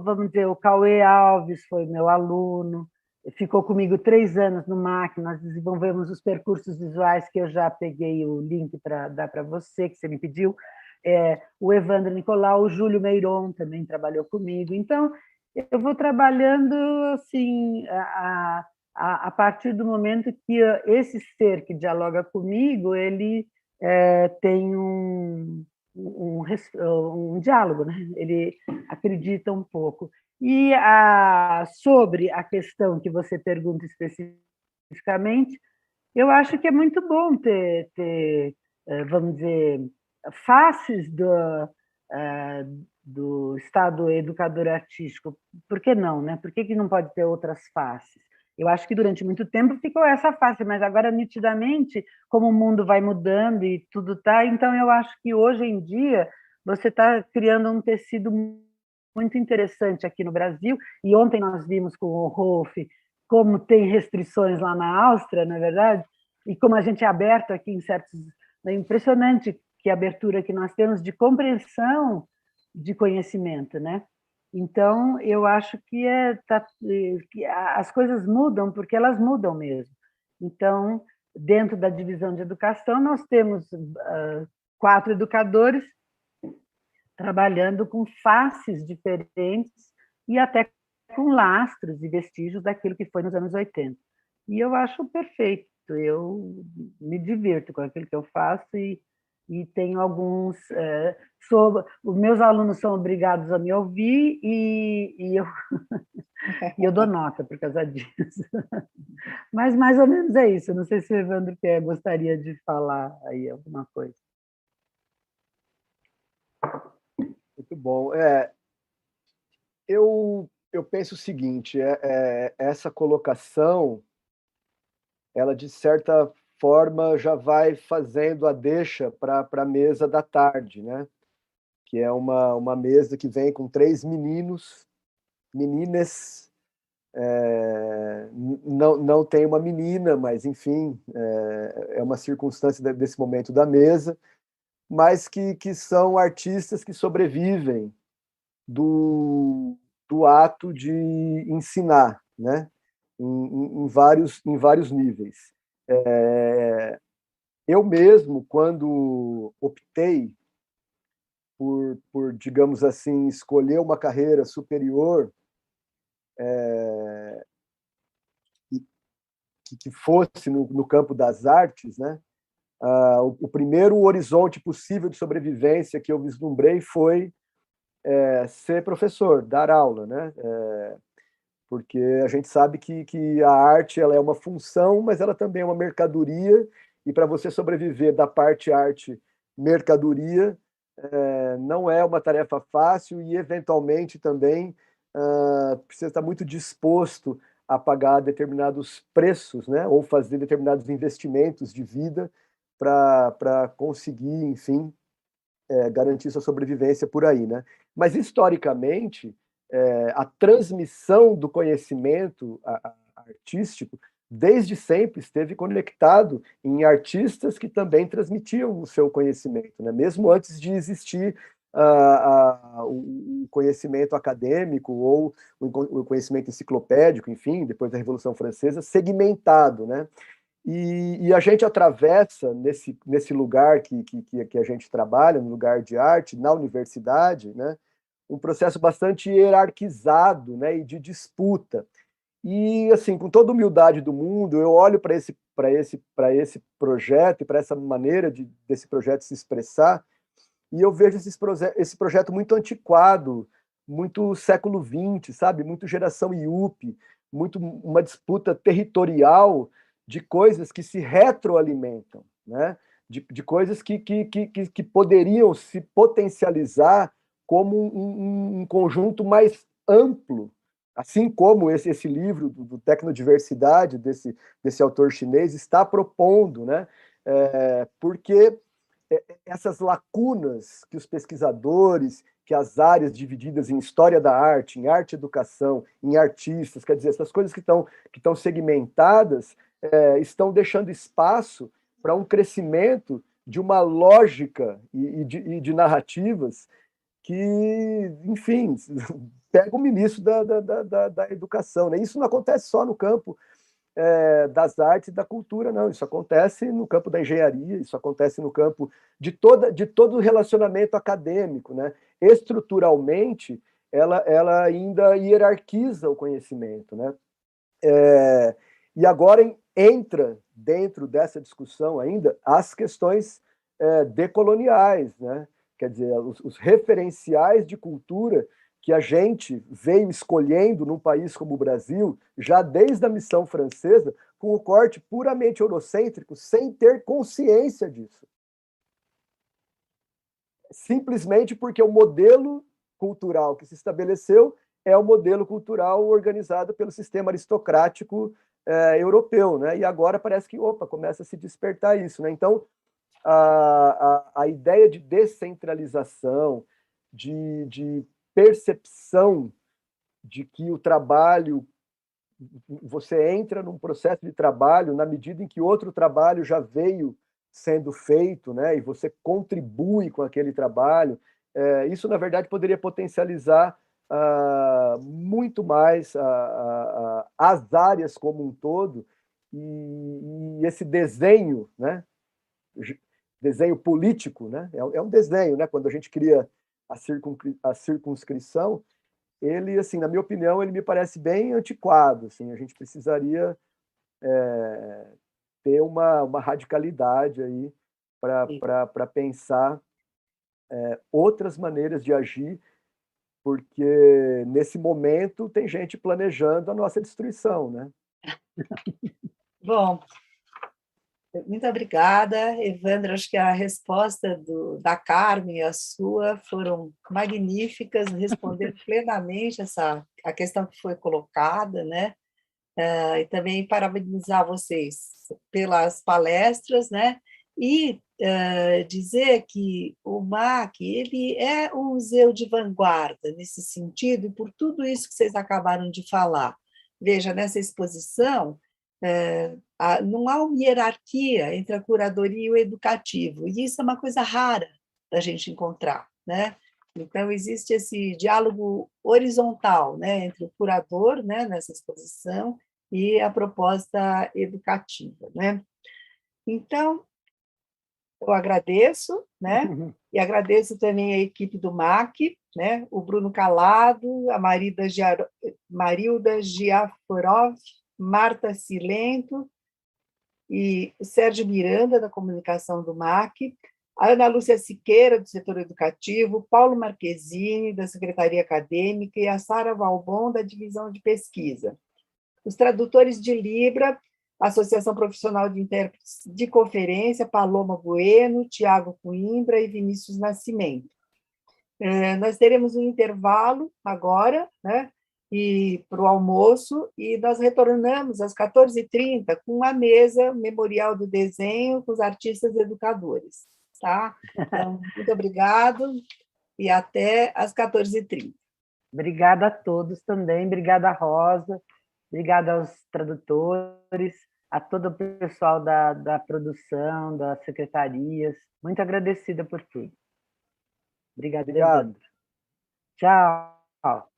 S3: vamos dizer, o Cauê Alves foi meu aluno, ficou comigo 3 anos no MAC, nós desenvolvemos os percursos visuais, que eu já peguei o link para dar para você, que você me pediu, o Evandro Nicolau, o Júlio Meiron também trabalhou comigo. Então, eu vou trabalhando assim, a partir do momento que esse ser que dialoga comigo, ele tem um diálogo, né? Ele acredita um pouco. E sobre a questão que você pergunta especificamente, eu acho que é muito bom ter vamos dizer, faces do Estado educador artístico. Por que não, né? Por que não pode ter outras faces? Eu acho que durante muito tempo ficou essa face, mas agora, nitidamente, como o mundo vai mudando e tudo está, então eu acho que hoje em dia você está criando um tecido muito interessante aqui no Brasil, e ontem nós vimos com o Rolf como tem restrições lá na Áustria, não é verdade? E como a gente é aberto aqui em certos... É impressionante que a abertura que nós temos de compreensão de conhecimento, né? Então, eu acho que, que as coisas mudam porque elas mudam mesmo. Então, dentro da divisão de educação, nós temos 4 educadores trabalhando com faces diferentes e até com lastros e vestígios daquilo que foi nos anos 80. E eu acho perfeito, eu me divirto com aquilo que eu faço e tenho alguns... os meus alunos são obrigados a me ouvir e eu dou nota por causa disso. Mas mais ou menos é isso. Não sei se o Evandro gostaria de falar aí alguma coisa.
S4: Muito bom. Eu penso o seguinte, essa colocação, ela, de certa forma, já vai fazendo a deixa para a mesa da tarde, né? Que é uma mesa que vem com 3 meninos, meninas, não tem uma menina, mas, enfim, é uma circunstância desse momento da mesa, mas que são artistas que sobrevivem do ato de ensinar, né? Em vários níveis. Eu mesmo, quando optei por, digamos assim, escolher uma carreira superior que fosse no campo das artes, né? O primeiro horizonte possível de sobrevivência que eu vislumbrei foi ser professor, dar aula, né? Porque a gente sabe que a arte, ela é uma função, mas ela também é uma mercadoria, e para você sobreviver da parte arte mercadoria, não é uma tarefa fácil, e eventualmente também precisa estar muito disposto a pagar determinados preços, né? Ou fazer determinados investimentos de vida para conseguir, enfim, garantir sua sobrevivência por aí, né? Mas, historicamente, a transmissão do conhecimento artístico, desde sempre, esteve conectado em artistas que também transmitiam o seu conhecimento, né? Mesmo antes de existir o conhecimento acadêmico ou o conhecimento enciclopédico, enfim, depois da Revolução Francesa, segmentado, né? E a gente atravessa, nesse lugar que a gente trabalha, no lugar de arte, na universidade, né, um processo bastante hierarquizado, né, e de disputa. E, assim, com toda a humildade do mundo, eu olho para esse projeto e para essa maneira desse projeto se expressar, e eu vejo esse projeto muito antiquado, muito século XX, sabe? Muito geração IUP, muito uma disputa territorial de coisas que se retroalimentam, né? De coisas que poderiam se potencializar como um conjunto mais amplo, assim como esse livro do Tecnodiversidade, desse autor chinês, está propondo, né? Porque essas lacunas que os pesquisadores, que as áreas divididas em história da arte, em arte e educação, em artistas, quer dizer, essas coisas que estão segmentadas, estão deixando espaço para um crescimento de uma lógica e de narrativas que, enfim, pega o ministro da educação, né? Isso não acontece só no campo das artes e da cultura, não. Isso acontece no campo da engenharia, isso acontece no campo de todo o relacionamento acadêmico, né? Estruturalmente, ela ainda hierarquiza o conhecimento, né? E agora entra dentro dessa discussão ainda as questões decoloniais, né? Quer dizer, os referenciais de cultura que a gente veio escolhendo num país como o Brasil, já desde a missão francesa, com o corte puramente eurocêntrico, sem ter consciência disso. Simplesmente porque o modelo cultural que se estabeleceu é o modelo cultural organizado pelo sistema aristocrático europeu, né? E agora parece que, começa a se despertar isso, né? Então, a ideia de descentralização, de percepção de que o trabalho, você entra num processo de trabalho na medida em que outro trabalho já veio sendo feito, né, e você contribui com aquele trabalho. Isso, na verdade, poderia potencializar muito mais as áreas como um todo, e esse desenho, né, desenho político, né, é um desenho, né, quando a gente cria a circunscrição, ele, assim, na minha opinião, ele me parece bem antiquado, assim, a gente precisaria ter uma radicalidade aí para pensar outras maneiras de agir, porque nesse momento tem gente planejando a nossa destruição, né?
S1: Bom, muito obrigada, Evandro. Acho que a resposta da Carmen e a sua foram magníficas, responderam plenamente a questão que foi colocada, né? E também parabenizar vocês pelas palestras, né? E dizer que o MAC ele é um museu de vanguarda nesse sentido, e por tudo isso que vocês acabaram de falar. Veja, nessa exposição, não há uma hierarquia entre a curadoria e o educativo, e isso é uma coisa rara da gente encontrar, né? Então, existe esse diálogo horizontal, né, entre o curador, né, nessa exposição, e a proposta educativa, né? Então, eu agradeço, né? E agradeço também a equipe do MAC, né? O Bruno Calado, a Marilda Giaforov, Marta Silento e o Sérgio Miranda, da comunicação do MAC, a Ana Lúcia Siqueira, do setor educativo, Paulo Marquezine, da Secretaria Acadêmica, e a Sara Valbon, da divisão de pesquisa. Os tradutores de Libra, Associação Profissional de Intérpretes de Conferência, Paloma Bueno, Tiago Coimbra e Vinícius Nascimento. Nós teremos um intervalo agora, né, para o almoço, e nós retornamos às 14h30 com a mesa Memorial do Desenho com os artistas educadores. Tá? Então, muito obrigado e até às 14h30.
S3: Obrigada a todos também, obrigada, Rosa, obrigada aos tradutores, a todo o pessoal da produção, das secretarias. Muito agradecida por tudo. Obrigada,
S4: Obrigado.
S3: Evandro. Tchau.